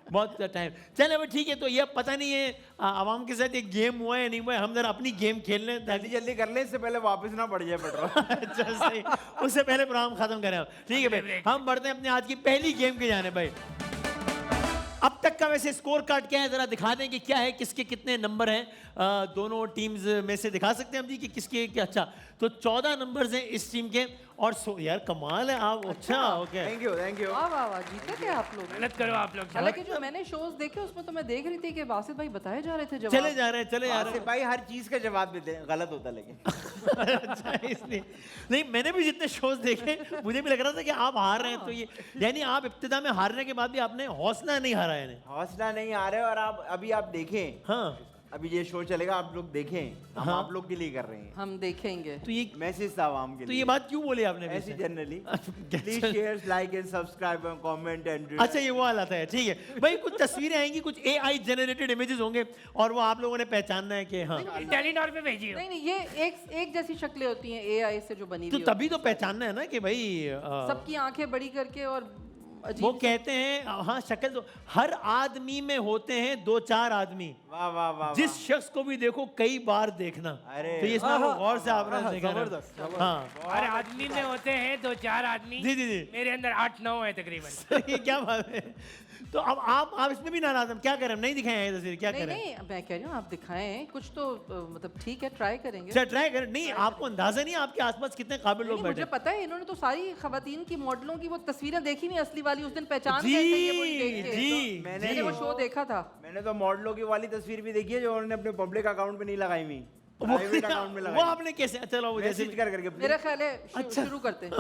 बहुत टाइम। चल अभी ठीक है। तो ये पता नहीं है आवाम के साथ एक गेम हुआ है नहीं हुआ है, हम जरा अपनी गेम खेल लें जल्दी जल्दी कर ले, इससे पहले वापस ना पड़ जाए पेट्रोल। अच्छा सही, उससे पहले प्रोग्राम खत्म करें। ठीक है भाई, हम बढ़ते हैं अपने आज की पहली गेम के जाने भाई। अब अब तक का वैसे स्कोर कार्ड क्या है, जरा दिखा दें कि क्या है, किसके कितने नंबर हैं दोनों टीम्स में से। दिखा सकते हैं हम जी कि किसके क्या। अच्छा, तो 14 नंबर्स हैं इस टीम के और यार कमाल है आप। अच्छा, okay, thank you thank you. वाह वाह वाह, जीते थे आप लोग। मेहनत करो आप लोग। हालांकि जो मैंने शोज देखे उसमें तो मैं देख रही थी कि बासित भाई बताए जा रहे थे जवाब। चले जा रहे हैं, चले जा रहे आसिफ भाई हर चीज का जवाब देते हैं, गलत होता लेकिन। हैं। अच्छा, इसलिए नहीं, मैंने भी जितने शोज देखे मुझे भी लग रहा था कि आप हार रहे हैं, तो ये यानी आप इब्तिदा में हारने के बाद भी आपने हौसला नहीं हारा है। हौसला नहीं आ रहा है। और आप अभी आप देखें, हाँ, अभी ये शो चलेगा, आप लोग देखें, हम आप लोग के लिए कर रहे हैं। हम देखेंगे। तो ये मैसेज था आवाम के तो लिए। ये बात क्यों बोली आपने ऐसी वैसे? Generally please share like and subscribe and comment and. अच्छा, ये वो हालत है, ठीक है भाई। कुछ तस्वीरें आएंगी, कुछ AI जनरेटेड इमेजेस होंगे और वो आप लोगों ने पहचानना है कि हाँ, टेलीनॉर पे भेजिए। नहीं नहीं, ये एक जैसी शक्लें होती हैं AI से जो बनी तो हुई तभी तो पहचानना है ना कि भाई सबकी आंखें बड़ी करके और अजीब वो कहते हैं हाँ, शक्ल तो हर आदमी में होते हैं 2-4 आदमी। वाह वाह वाह। जिस शख्स को भी देखो कई बार देखना। अरे तो ये इसमें आपको गौर से आपने देखा ना। हाँ, हर आदमी में होते हैं 2-4 आदमी। जी जी जी। मेरे अंदर 8-9 है तकरीबन। ये क्या बात है। तो अब आप इसमें भी नाराज हैं, क्या करें? हम नहीं दिखाए हैं तस्वीर, क्या नहीं करें? नहीं, मैं कह रही हूँ आप दिखाएं कुछ तो मतलब ठीक है, ट्राई करेंगे। अच्छा, ट्राई करें। नहीं, आपको अंदाजा नहीं है आपके आसपास कितने काबिल लोग नहीं, मुझे बैठे। पता है इन्होंने तो सारी खवातीन की मॉडलों की वो तस्वीरें देखी नहीं असली वाली, उस दिन पहचान जी, गए थे ये वही देख के। जी, तो मैंने वो शो देखा था। मैंने तो मॉडलों की वाली तस्वीर भी देखी है जो उन्होंने अपने पब्लिक अकाउंट पे नहीं लगाई हुई, प्राइवेट अकाउंट में वो लगाई। आपने कैसे? चलो वो जैसे मैसेज कर करके please। मेरा ख्याल है शुरू करते हैं।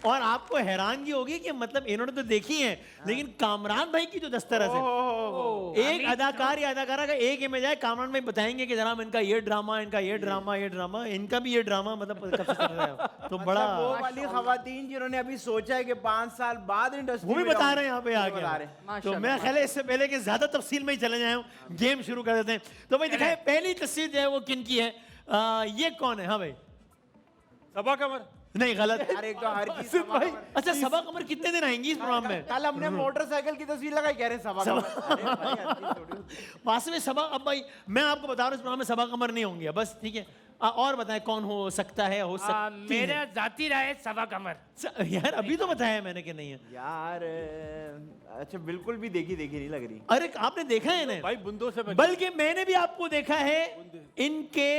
और आपको हैरानगी होगी कि मतलब इन्होंने तो देखी है, लेकिन कामरान भाई की जो दस्तरस है, एक अदाकार या अदाकारा का एक इमेज है, कामरान भाई बताएंगे कि जनाब इनका ये ड्रामा, इनका ये ड्रामा, ये ड्रामा, इनका भी ये ड्रामा, मतलब कब से चल रहा है। तो बड़ा वो वाली खवातीन जिन्होंने अभी सोचा है कि 5 साल बाद इंडस्ट्री वो भी बता रहे हैं यहाँ पे बता आके। रहे हैं। तो मेरा ख्याल है इससे पहले कि ज्यादा तफसील में ही चले जाए, गेम शुरू कर देते हैं। तो भाई दिखाए, पहली तस्वीर जो है वो किन की है? ये कौन है? हाँ भाई, सबा कमर। नहीं, गलत। अरे एक तो हर चीज सिर्फ भाई, अच्छा, सबा कमर कितने दिन आएंगी इस प्रोग्राम में? कल हमने मोटरसाइकिल की तस्वीर लगाई, कह रहे हैं सबा कमर। अरे भाई, अच्छी थोड़ी होती है। वास्तव में सबा, अब भाई मैं आपको बता रहा हूँ इस प्रोग्राम में सबा कमर नहीं होंगी, बस ठीक है। और बताएं कौन हो सकता है, हो सकती है? मेरा जाती राय सबा कमर। यार अभी तो बताया मैंने कि नहीं है। यार अच्छा, बिल्कुल भी देखी नहीं लग रही। अरे आपने देखा है इन्हें? भाई बुंदों से बच। बल्कि मैंने भी आपको देखा है इनके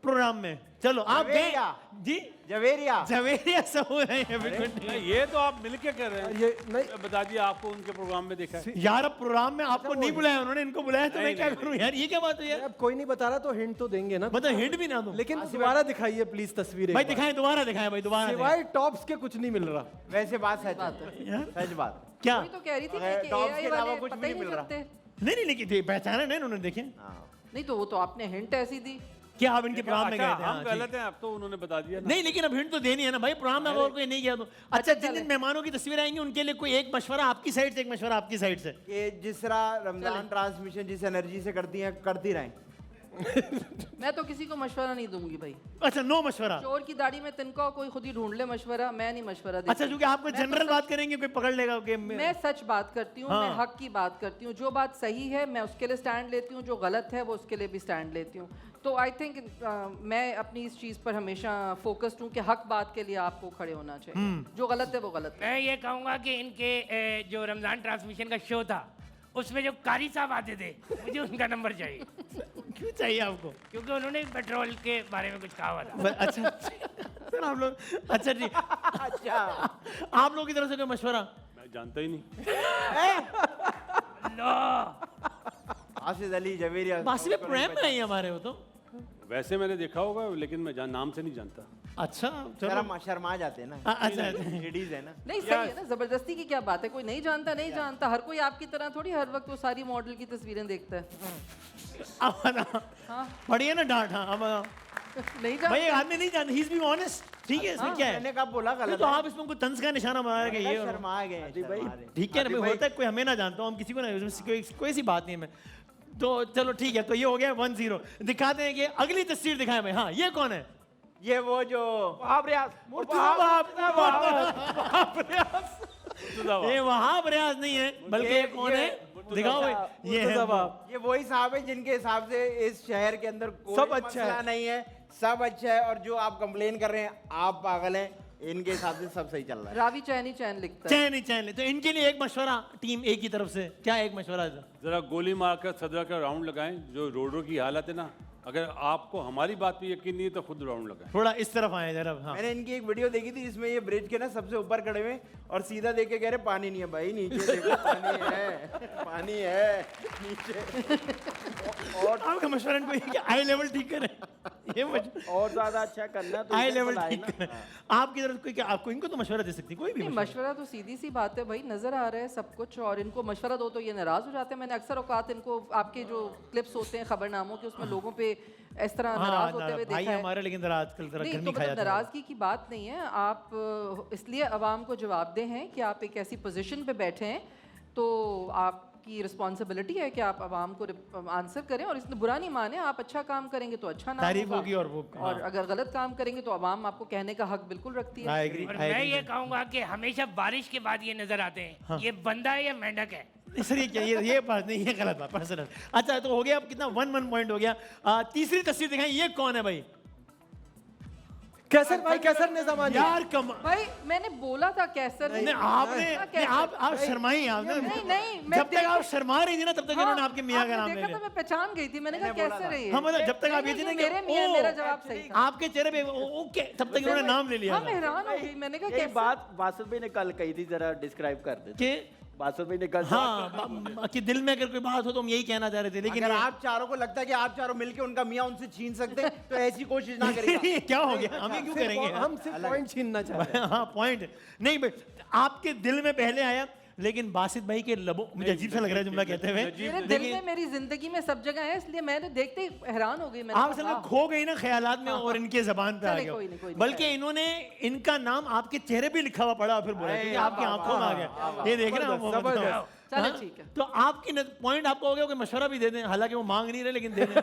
प्रोग्राम में। चलो आप गए जवेरिया। जी, जवेरिया। जवेरिया समूह है ये, बिल्कुल नहीं। नहीं, ये तो आप मिलके कर रहे हैं। ये नहीं, मैं बता दिया आपको, उनके प्रोग्राम में देखा है। यार अब प्रोग्राम में आपको नहीं बुलाया उन्होंने, इनको बुलाया, तो मैं नहीं, क्या नहीं, करूं यार? ये क्या बात है यार? अब कोई नहीं बता रहा तो हिंट तो देंगे ना। मतलब हिंट भी ना दूं? लेकिन दोबारा दिखाइए प्लीज तस्वीर। भाई दिखाएं, दोबारा दिखाएं भाई, दोबारा दिखाएं। सिवाय टॉप्स के कुछ नहीं मिल रहा। वैसे बात सच है, यार, सच बात। क्या? वही तो कह रही थी अगर कि टॉप्स AI के अलावा वाले कुछ पता भी ही नहीं नहीं मिल रहा। करते। नहीं लेकिन पहचाना नहीं उन्होंने, देखे नहीं तो वो तो आपने हिंट ऐसी दी। क्या आप इनके प्रोग्राम में गए अच्छा, थे? हम हाँ, गलत हैं, अब तो उन्होंने बता दिया ना। नहीं, लेकिन अब हिंट तो देनी है ना भाई, प्रोग्राम में अब और कोई नहीं गया तो। अच्छा, जिन जिन मेहमानों की तस्वीर आएंगी उनके लिए कोई एक मशवरा आपकी साइड से, एक मशवरा आपकी साइड से। कि जिस तरह रमजान ट्रांसमिशन जिस एनर्जी से करती हैं, करती रहें। मैं तो किसी को मशवरा नहीं दूंगी भाई। अच्छा, नो मशवरा। चोर की दाढ़ी में तिनका, कोई खुद ही ढूंढ ले मशवरा, मैं नहीं मशवरा देती। अच्छा, क्योंकि आप कोई जनरल बात करेंगे कोई पकड़ लेगा कि मैं सच बात करती हूँ, मैं हक की बात करती हूँ। जो बात सही है मैं उसके लिए स्टैंड लेती हूँ, जो गलत है वो उसके लिए भी स्टैंड लेती हूँ। तो आई थिंक मैं अपनी इस चीज़ पर हमेशा फोकस्ड हूँ कि हक बात के लिए आपको खड़े होना चाहिए, जो गलत है वो गलत है। मैं ये कहूँगा कि इनके जो रमजान ट्रांसमिशन का शो था उसमें जो कारी साहब आते थे, मुझे उनका नंबर चाहिए। क्यों चाहिए आपको? क्योंकि उन्होंने पेट्रोल के बारे में कुछ कहा हुआ था। अच्छा सर, आप लोग, अच्छा जी, अच्छा, आप लोगों की तरफ से कोई मशवरा? मैं जानता ही नहीं। लो, आसिफ अली जवेरिया। बासी में प्रोग्राम में आई हमारे हो तो। वैसे मैंने देखा होगा, लेकिन मैं नाम से नहीं जानता। अच्छा, चलो। शर्मा जाते हैं ना, अच्छा, लेडीज है ना। नहीं सही है ना, जबरदस्ती की क्या बात है? कोई नहीं जानता नहीं जानता, हर कोई आपकी तरह थोड़ी हर वक्त वो सारी मॉडल की तस्वीरें देखता है। अब बताओ। पढ़िए ना डांट। हाँ, अब बताओ। नहीं भाई एक जानता। आदमी नहीं जानता, ही इज बी ऑनेस्ट, ठीक है, इसमें क्या है? मैंने कब बोला नहीं, गलत तो है? आप इसमें कोई तंज का निशाना बना रहे हैं ये। शर्मा गए हैं, शर्मा रहे हैं। ठीक है ना भाई, होता है, कोई हमें ना जानता हूँ, हम किसी को ना, कोई सी बात नहीं है। मैं तो चलो ठीक है, तो ये हो गया 1-0। दिखाते हैं कि अगली तस्वीर दिखाएं भाई। हाँ, ये कौन है? ये वो जो ये वहाब रियाज नहीं है, बल्कि ये कौन है? दिखाओ भाई। ये है ये वही साहब है जिनके हिसाब से इस शहर के अंदर कोई सब अच्छा मसला है। नहीं है, सब अच्छा है। और जो आप कंप्लेन कर रहे हैं, आप पागल हैं, इनके हिसाब से सब सही चल रहा है। रावी चैन ही चैन लिखता है। चैन ही चैन ले। तो इनके लिए एक मशवरा टीम ए की तरफ से, क्या एक मशवरा है? जरा गोली मारकर सदरा का राउंड लगाएं। जो रोडो की हालत है ना, अगर आपको हमारी बात पे यकीन नहीं है तो खुद राउंड लगाएं। थोड़ा इस तरफ आए जरा। हाँ मैंने इनकी एक वीडियो देखी थी जिसमें ये ब्रिज के ना सबसे ऊपर खड़े हुए और सीधा देख के कह रहे पानी नहीं है भाई, नीचे देखो पानी है नीचे। और आपका मशवरा इनको ये कि आई लेवल ठीक करें, ये और ज्यादा अच्छा करना तो आई इधर लेवल बुलाए ठीक ना। करें। आपकी तरफ कोई क्या, आपको इनको तो मशवरा दे सकती कोई भी नहीं, मशवरा तो सीधी सी बात है भाई, नजर आ रहा है सब कुछ, और इनको मशवरा दो तो ये नाराज हो जाते हैं। मैंने अक्सर औकात इनको आपके जो क्लिप्स होते हैं खबरनामों के, उसमें लोगों पे इस तरह नाराज होते हुए भाई देखा है। हमारे, लेकिन जरा आजकल जरा नहीं गर्मी तो खा मतलब जाता है। नाराजगी की बात नहीं है, आप इसलिए अवाम को जवाबदेह हैं कि आप एक ऐसी पोजीशन पे बैठे हैं, तो आपकी रिस्पॉन्सिबिलिटी है कि आप अवाम को आंसर करें, और इसमें बुरा नहीं माने। आप अच्छा काम करेंगे तो अच्छा नाम तारीफ होगा, होगी और वो और अगर गलत काम करेंगे तो अवाम आपको कहने का हक बिल्कुल रखती है। I agree. और मैं ये कहूंगा कि हमेशा बारिश के बाद ये नजर आते हैं, ये बंदा है या मेंढक है? सर ये क्या, ये बात नहीं, ये गलत बात पर्सनल। अच्छा तो हो गया, अब कितना 1 पॉइंट हो गया। तीसरी तस्वीर दिखाएं, ये कौन है भाई? कैसर भाई, कैसर निजामानी। यार कम भाई मैंने बोला था कैसर नहीं, आपने नहीं, आप शर्माई आपने। नहीं नहीं, मैं जब तक आप शर्मा रही थी ना, तब तक इन्होंने आपके मियाँ का नाम ले देखा लिया। था, मैं पहचान गई थी, मैंने कहा कैसर है ये। हाँ मतलब जब तक आप ये थी ना कि मेरे मियाँ, ओ, मेरा जवाब सही था। आपके चेहरे पे ओके, तब तक इन्होंने नाम ले लिया हाँ, मैं था। हैरान हो गई, मैंने कहा एक कैसर। बात बासुर भाई ने कल कही थी, जरा डिस्क्राइब कर दे। कि बासुर भाई ने कल हाँ कि दिल में अगर कोई बात हो तो हम यही कहना चाह रहे थे, लेकिन अगर आप चारों को लगता है कि आप चारों मिलके उनका मियाँ उनसे छीन सकते हैं तो ऐसी कोशिश ना करिएगा। क्या हो गया, हम ये क्यों करेंगे? हम सिर्फ पॉइंट छीनना चाहते हैं। हाँ पॉइंट नहीं भाई, आपके दिल में पहले आया, लेकिन बासित भाई के लबों, मुझे अजीब सा लग रहा है जुमला कहते हुए, मेरे दिल में, मेरी जिंदगी में सब जगह है, इसलिए मैंने देखते ही हैरान हो गई। मैंने आप कहा, सब लोग वाह। खो गई ना ख्यालात में और इनके जबान पे आ चले, गए। कोई नहीं, बल्कि इन्होंने इनका नाम आपके चेहरे पे लिखा हुआ पड़ा, फिर बोला क्योंकि आपकी आंखों में आ गया। ये देख रहे हैं आप? चलो ठीक है। तो आपकी पॉइंट आपको हो गया कि मशवरा भी दे दें, हालांकि वो मांग नहीं रहे, लेकिन दे दें।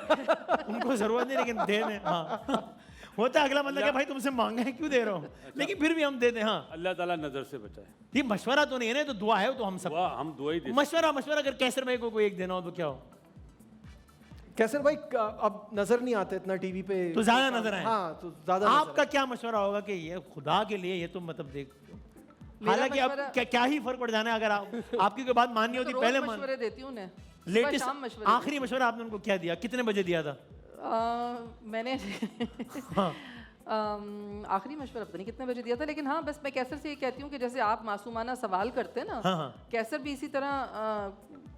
उनको जरूरत नहीं, लेकिन दे दें। हाँ होता है अगला बंदा क्या भाई तुमसे मांगा है क्यों दे रहा हूँ, लेकिन फिर भी हम दे दें। हाँ अल्लाह ताला नजर से बचाए। ये मशवरा तो नहीं है ना, तो दुआ है, तो हम सब दुआ हम दुआ ही देते मशवरा अगर कैसर भाई को कोई एक देना हो तो क्या हो? कैसर भाई अब नजर नहीं आते इतना टीवी पे, तो ज्यादा नजर आए। हाँ तो ज्यादा आपका क्या मशवरा होगा कि ये खुदा के लिए, ये तो मतलब देख, हालांकि अब क्या ही फर्क पड़ जाना है, अगर आपकी कोई बात माननी होती पहले मान। मशवरे देती हूँ उन्हें, लेटेस्ट शाम मशवरे आखिरी मशवरा आपने उनको क्या दिया, कितने बजे दिया था? मैंने आखिरी मशवरा पता नहीं कितने बजे दिया था, लेकिन हाँ बस मैं कैसर से ये कहती हूँ कि जैसे आप मासूमाना सवाल करते हैं ना, कैसर भी इसी तरह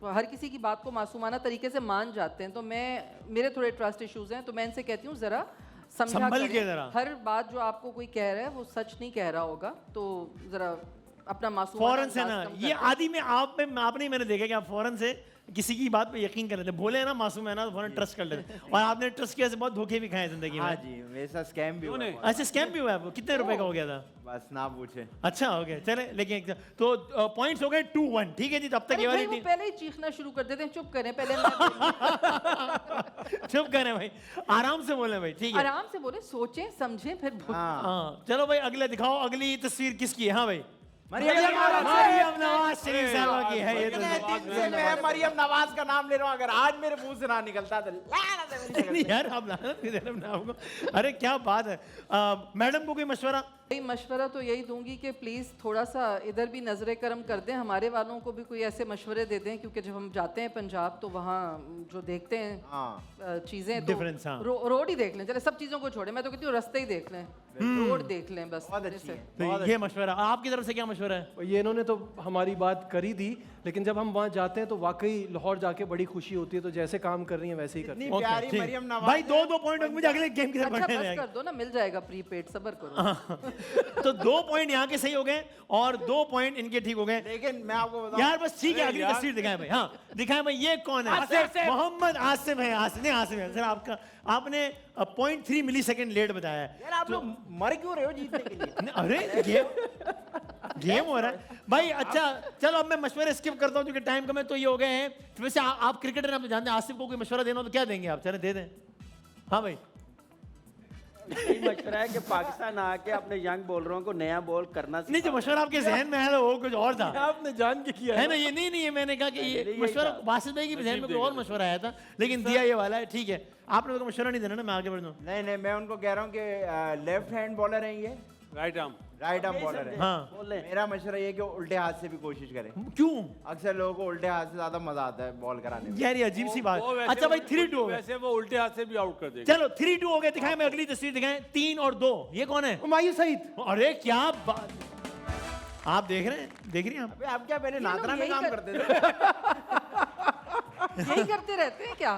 हर किसी की बात को मासूमाना तरीके से मान जाते हैं। तो मेरे थोड़े ट्रस्ट इश्यूज हैं, तो मैं इनसे कहती हूँ जरा समझा संभल के करें। जरा। हर बात जो आपको कोई कह रहा है वो सच नहीं कह रहा होगा, तो जरा अपना मासूम फौरन से ना, ये आदि में आपने ही मैंने देखा कि आप फौरन से किसी की बात पे यकीन कर लेते, बोले ना मासूम है ना, तो फौरन ट्रस्ट कर लेते। और आपने ट्रस्ट किया से बहुत धोखे भी खाए जिंदगी में। हाँ जी, मेरे साथ स्कैम भी हुआ है। अच्छा स्कैम भी हुआ है? कितने रुपए का हो गया था? बस ना पूछे। अच्छा हो गया, चले। लेकिन तो पॉइंट्स हो गए 2-1, ठीक है जी। तब तक ये वाली वो पहले ही चीखना शुरू कर देते हैं, चुप करें पहले। चुप करें भाई, आराम से बोले भाई, ठीक है आराम से बोले, सोचें समझें फिर बोलें। हाँ चलो भाई, अगले दिखाओ, अगली तस्वीर किसकी है? हाँ भाई मरियम नवाज शरीफ साहबा की है ये दिन से मैं मरियम नवाज का नाम ले रहा हूँ, अगर आज मेरे मुंह से ना निकलता तो नहीं यार, आप लानत नहीं दे रहे अपने आप को। अरे क्या बात है। मैडम को कोई मशवरा? मशवरा तो यही दूंगी कि प्लीज़ थोड़ा सा इधर भी नजर करम कर दें, हमारे वालों को भी कोई ऐसे मशवरे दे दें, क्योंकि जब हम जाते हैं पंजाब तो वहाँ जो देखते हैं चीज़ें, तो Difference, हाँ। रोड ही देख लें, चले सब चीज़ों को छोड़ें, मैं तो कहती हूँ रास्ते ही देख लें, रोड देख लें बस। तो ये मशवरा, आपकी तरफ से क्या मशवरा है? ये इन्होंने तो हमारी बात करी थी, लेकिन जब हम वहाँ जाते हैं तो वाकई लाहौर जाके बड़ी खुशी होती है, तो जैसे काम कर रही हैं वैसे ही करते हैं। इतनी प्यारी मरियम नवाज भाई 2 पॉइंट मुझे अगले गेम की तरफ अच्छा बढ़ने बस देंगे। कर दो ना, मिल जाएगा प्रीपेड, सब्र करो। तो 2 पॉइंट यहाँ के सही हो गए और 2 पॉइंट इनके ठीक हो गए। लेकिन मैं आपको बताऊं यार बस ठीक है, अगली तस्वीर दिखाएं भाई। हाँ दिखाएं भाई, ये कौन है? मोहम्मद आसिफ है। आसिफ है सर, आपका आपने 0.3 मिलीसेकंड लेट बताया है। यार आप लोग मर क्यों रहे हो जीतने के लिए? अरे गेम हो रहा है भाई। अच्छा चलो, अब मैं मशवरे स्किप करता हूँ क्योंकि टाइम कम है। तो ये हो गए हैं। वैसे आप क्रिकेटर हैं, आप तो जानते हैं, आसिफ को कोई मशवरा देना हो तो क्या देंगे आप? चले दे दें। हाँ भाई, यही मशवरा है कि पाकिस्तान आके अपने यंग बॉलरों को नया बॉल करना नहीं, जो मशवरा आपके जहन में है वो कुछ और था। आपने जान के किया है ना? ये नहीं ये मैंने कहा कि ये मशवरा बासित भाई की जहन में कोई और मशवरा आया था, लेकिन दिया ये वाला है। ठीक है, आपने तो मशवरा नहीं देना ना, मैं आगे बढ़ दूँ। नहीं मैं उनको कह रहा हूँ कि लेफ्ट हैंड बॉलर हैं ये, right arm. Right arm bowler है। हाँ मेरा मशवरा ये है कि उल्टे हाथ से भी कोशिश करें। क्यों अक्सर लोगों को उल्टे हाथ से ज्यादा मजा आता है बॉल कराने में। यार ये अजीब सी बात। वो वैसे अच्छा भाई वो- 3-2 हो गया। वैसे वो उल्टे हाथ से भी आउट कर देगा। चलो 3-2 हो गए, दिखाएं मैं अगली तस्वीर दिखाएं। 3 और 2 ये कौन है? हुमायूं सईद। अरे क्या बात, आप देख रहे हैं, देख रही हैं आप? अबे आप क्या पहले ये लोग नादरा में यही काम कर- करते थे? यही करते रहते हैं क्या?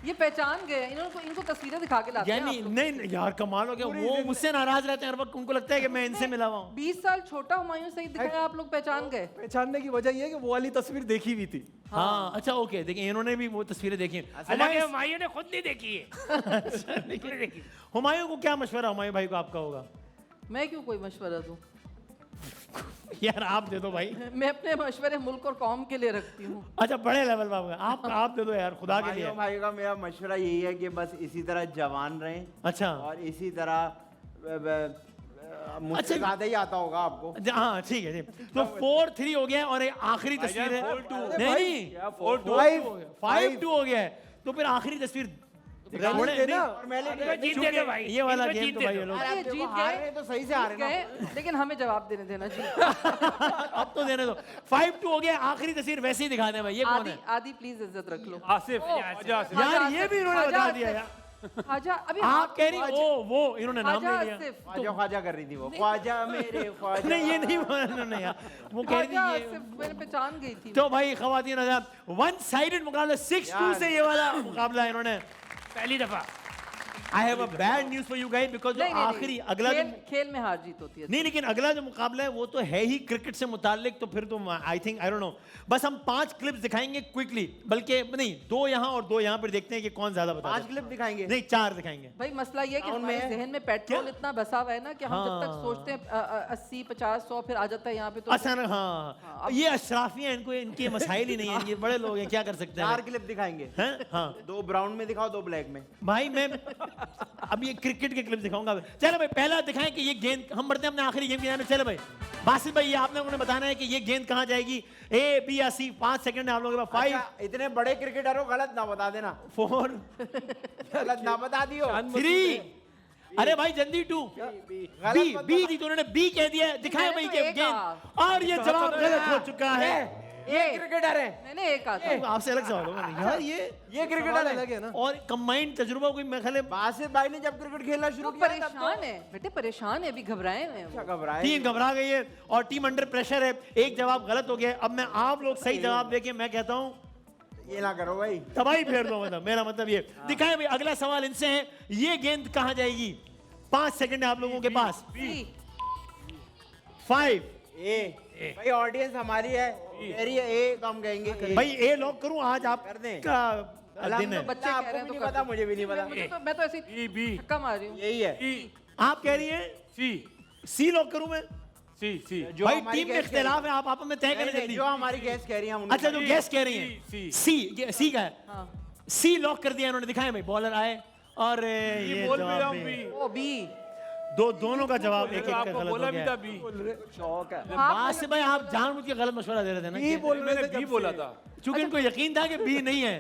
ये पहचान गए, इनको तस्वीरें दिखा के लाते हैं यानी आप लोग। नहीं यार कमाल हो गया, वो मुझसे नाराज रहते हैं हर वक्त, उनको लगता है कि मैं इनसे मिला हुआ हूँ। 20 साल छोटा हुमायूं सईद दिखाया, आप लोग पहचान गए। पहचानने की वजह ये है कि वो वाली तस्वीर देखी हुई थी। हाँ अच्छा ओके, देखिए इन्होंने भी वो तस्वीरें देखी हैं। हालांकि हुमायूं ने खुद नहीं देखी है। हुमायूं को क्या मशवरा हुमायूं भाई को आपका होगा? मैं क्यों कोई मशवरा दूं? यार आप दे दो भाई। मैं अपने मशवरे मुल्क और कौम के लिए रखती हूँ। अच्छा बड़े लेवल पे आप दे दो यार, खुदा के लिए। भाई का मेरा मशवरा यही है कि बस इसी तरह जवान रहें अच्छा और इसी तरह मुझसे ज्यादा ही आता होगा आपको। हाँ ठीक है ठीक। तो 4-3 हो गया और एक आखिरी तस्वीर है। 4-2 नहीं 4-2 5-2 हो गया है, तो फिर आखिरी तस्वीर रनिंग ना। और मैंने जीत गए भाई, ये वाला इनको गेम जीत तो दे भाई दो। ये लोग अरे जीत हार रहे गए, तो सही से हारे ना। गए, लेकिन हमें जवाब देने देना जी। अब तो देने दो। 5-2 हो गया, आखिरी तस्वीर वैसे ही दिखा दें भाई। ये कौन आदि है? आदि प्लीज इज्जत रख लो। आसिफ ख्वाजा आसिफ। यार ये भी इन्होंने ख्वाजा बता दिया आसिफ। यार। ख्वाजा अभी आप कह रही वो इन्होंने नाम ख्वाजा ले लिया। आसिफ, ख्वाजा ख्वाजा कर रही थी वो, ख्वाजा मेरे ख्वाजा। नहीं ये नहीं बोला इन्होंने यार, वो कह रही ख्वाजा थी ये। आसिफ, मैंने पहचान गई थी। तो भाई खवातीन हज़रात, 1 साइडेड मुकाबला 6-2 से ये वाला मुकाबला इन्होंने। पहली दफा I have a bad news for you guys, because नहीं, नहीं, आखिरी नहीं, अगला जो खेल में हार जीत होती है। नहीं लेकिन अगला जो मुकाबला है वो तो है ही क्रिकेट से मुताल्लिक, तो फिर तो I think I don't know. बस हम 5 क्लिप्स दिखाएंगे क्विकली, बल्कि नहीं 2 यहाँ और 2 यहाँ पर, देखते हैं कि कौन ज्यादा बता 5 क्लिप दिखाएंगे। नहीं 4 दिखाएंगे। भाई मसला ये है कि हमारे जहन में पेट्रोल इतना बसा हुआ है ना कि हम जब तक सोचते हैं 80, 50, 100 फिर आ जाता है यहाँ पे तो अचानक हाँ ये अशराफियाँ, इनको इनके मसाइल ही नहीं है, ये बड़े लोग हैं, क्या कर सकते 4 हैं। क्लिप दिखाएंगे। हैं हाँ 2 ब्राउन में दिखाओ, 2 ब्लैक में। भाई मैं अब ये क्रिकेट के क्लिप दिखाऊंगा। चलो भाई पहला दिखाएं कि ये गेंद, हम बढ़ते हैं अपने आखिरी गेम की जाने। चलो भाई बासित भाई, ये आपने उन्हें बताना है कि ये गेंद कहाँ जाएगी, ए बी या सी। 5 सेकंड है आप लोगों के पास। 5 अच्छा, इतने बड़े क्रिकेटर हो, गलत ना बता देना। 4 गलत ना बता दियो। 3 अरे भाई जल्दी 2 बी बी दी, तो उन्होंने बी कह दिया है। दिखाएं भाई मैंने तो के A गेंद, और ये जवाब गलत हो चुका है। ये क्रिकेटर है। मैंने एक आता आपसे अलग सवाल होगा यार ये क्रिकेटर अलग है है ना। और कंबाइंड तजुर्बा कोई मैं ख्याल है बासित भाई ने जब क्रिकेट खेलना शुरू वो किया तब तो परेशान है बेटे, परेशान है, अभी घबराए हुए हैं वो। घबराए। टीम घबरा गई है और टीम अंडर प्रेशर है। एक जवाब गलत हो गया। अब मैं आप लोग सही जवाब देके मैं कहता हूँ ये ना करो भाई। तबाही फेर दो, मतलब मेरा मतलब ये। दिखाएं भाई अगला सवाल इनसे है, ये गेंद कहाँ जाएगी? 5 सेकंड है आप लोगों के पास। सी। 5 ए भाई ऑडियंस हमारी है, कह रही है ए, कम कहेंगे। भाई ए लॉक करूं आज आप कर दें। का दिन है। बच्चे कह आपको रहे भी हैं नहीं तो पता, कर दो। मुझे भी नहीं पता। मैं तो ऐसे ई बी धक्का मार रही हूँ। यही है। आप कह रही हैं सी सी लॉक करूं मैं? सी जो भाई हमारी टीम में guest कह रही- इख्तिलाफ है, आप आपस में तय नहीं, करें नहीं, जल्दी। जो हमारी गैस कह रही है हम उन्हें अच्छा जो सी, गैस कह रही सी, हैं सी का है। हाँ। सी लॉक कर दिया इन्होंने। दिखाएं भाई बॉलर आए और ये बोल भी रहा जवाब हूँ नहीं। बी। ओ बी। दोनों का जवाब एक एक का आपको गलत बोला हो भी गया था है। बी। शौक है। बासित भाई आप जानबूझ के गलत मशवरा दे रहे थे ना कि- बोल रहे मैंने थे बी जब बोला से। था। चूंकि इनको यकीन था कि बी नहीं है,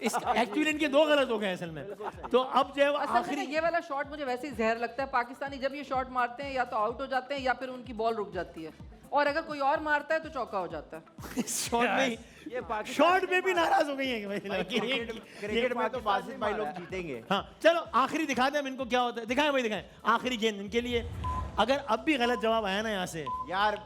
इस एक्चुअली इनके 2 गलत हो गए असल में। तो अब जो है वो असल में आखिरी ना ये वाला शॉट मुझे वैसे ही जहर लगता है। पाकिस्तानी जब ये शॉट मारते हैं या तो आउट हो जाते हैं या फिर उनकी बॉल रुक जाती है, और अगर कोई और मारता है तो चौका हो जाता है। शॉट में ये पाकिस्तान शॉट में भी नाराज हो गई है भाई क्रिकेट में तो बासित भाई लोग जीतेंगे। हाँ चलो आखिरी दिखा दें हम इनको क्या होता है। दिखाएं भाई दिखाएं आखिरी गेंद इनके लिए। अगर अब भी गलत जवाब आया ना यहाँ से, यार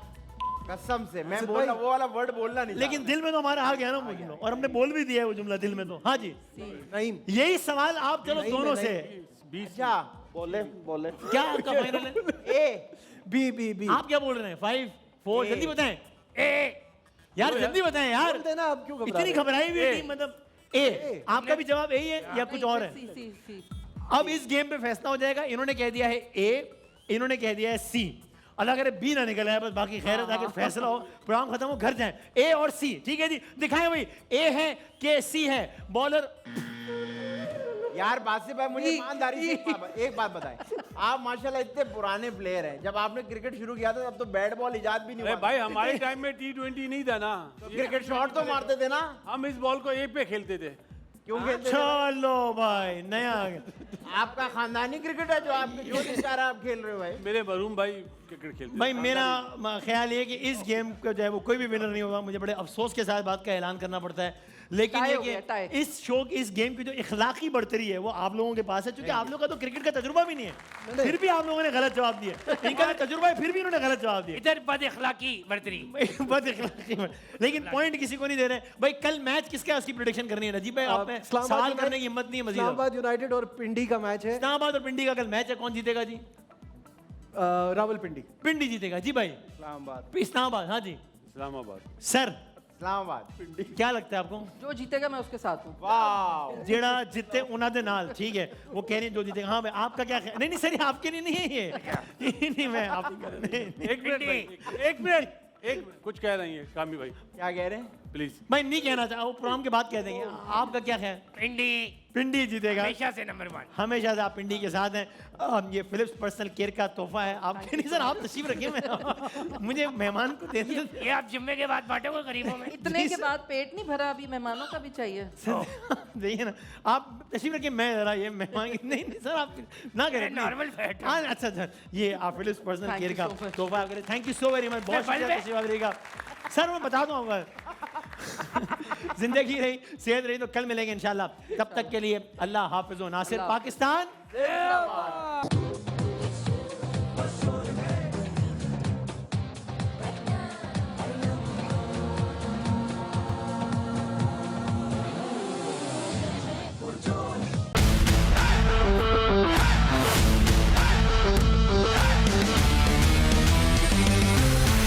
कसम से मैं बोला वो वाला वर्ड बोलना नहीं था। लेकिन दिल में तो हमारा आ गया ना वो जुमला, और हमने बोल भी दिया है वो जुमला दिल में। तो हाँ जी नईम यही सवाल आप चलो दोनों से, अच्छा बोले बोले क्या आपका फाइनल है? A B B B. आप क्या बोल रहे हैं? 5 4 जल्दी बताएं। ए यार जल्दी बताएं यार, बोल देना, आप क्यों घबरा इतनी रहे हो? घबराई हुई टीम। मतलब ए आपका भी जवाब यही है या कुछ और है? सी सी सी। अब इस गेम पे फैसला हो जाएगा। इन्होंने कह दिया है ए, इन्होंने कह दिया है सी। अल्लाह करे बी ना निकल आए, बस बाकी खैर है, ताकि फैसला हो, प्रोग्राम खत्म हो, घर जाएं। ए और सी ठीक है जी। दिखाएं भाई ए है के सी है। बॉलर यार बासित भाई मुझे ईमानदारी से एक बात बताएं, आप माशाल्लाह इतने पुराने प्लेयर हैं। जब आपने क्रिकेट शुरू किया था तब तो बैट बॉल इजाद भी नहीं अरे हुआ। भाई हमारे टाइम में T20 नहीं था ना, क्रिकेट शॉट तो मारते थे ना। हम इस बॉल को ए पे खेलते थे। क्यों खेलते थे? चलो भाई नया आ गया। आपका खानदानी क्रिकेट है जो आपके जो इशारा आप खेल रहे हो भाई। मेरे मरूम भाई क्रिकेट खेलते भाई मेरा ख्याल ये है कि इस गेम का जो है वो कोई भी विनर नहीं होगा। मुझे बड़े अफसोस के साथ बात का ऐलान करना पड़ता है, लेकिन टाई ये हो गया, कि टाई। इस शो की इस गेम की जो इखलाकी बढ़तरी है वो आप लोगों के पास है, क्योंकि आप लोगों का तो क्रिकेट का तजुर्बा भी नहीं है, फिर भी आप लोगों ने गलत जवाब दिया। इनका तो तजुर्बा है फिर भी इन्होंने गलत जवाब दिया। इधर बद इखलाकी बर्तरी। बद इखलाकी में। लेकिन पॉइंट किसी को नहीं दे रहे भाई। कल मैच किसका है उसकी प्रेडिक्शन करनी है नजीब भाई। आप में सवाल करने की हिम्मत नहीं है मजीद। इस्लामाबाद यूनाइटेड और पिंडी का मैच है। इस्लामाबाद और पिंडी का कल मैच है, कौन जीतेगा जी? रावलपिंडी। पिंडी जीतेगा जी भाई। इस्लामाबाद। इस्लामाबाद, हाँ जी इस्लामाबाद। सर इस्लामाबाद। क्या लगता है आपको? जो जीतेगा मैं उसके साथ हूँ। वाह। जेड़ा जितने उन्हों दे नाल, ठीक है वो कह रही जो जीतेगा। हाँ भाई आपका क्या ख्याल? नहीं नहीं सर ये आपके लिए नहीं है ये। नहीं मैं आप नहीं, एक मिनट भाई, एक मिनट कुछ कह रही है कामी भाई, क्या कह रहे हैं? प्लीज। भाई नहीं कहना चाह, वो प्रोग्राम के बाद कह देंगे। आपका क्या ख्याल? पिंडी पिंडी जीतेगा हमेशा से नंबर 1। हमेशा से आप पिंडी के साथ हैं। ये फिलिप्स पर्सनल केयर का तोहफा है आपके। नहीं सर आप तशरीफ रखिए, मैं मुझे मेहमान को दे दीजिए। ये आप जुम्मे के बाद बांटोगे गरीबों में। इतने के बाद पेट नहीं भरा, अभी मेहमानों का भी चाहिए। देखिए ना आप तशरीफ रखिए, मैं जरा ये मेहमान नहीं नहीं सर आप ना करें। Normal fat. हाँ अच्छा अच्छा ये आप Philips personal Thank care you का so much. तोहफा करें। Thank you so very much. बहुत बल शुक्रिया में- तशरीफ आने का। सर मैं बता दूंगा जिंदगी रही सेहत रही तो कल मिलेंगे इंशाल्लाह। तब तक के लिए अल्लाह हाफिज़। नासिर पाकिस्तान।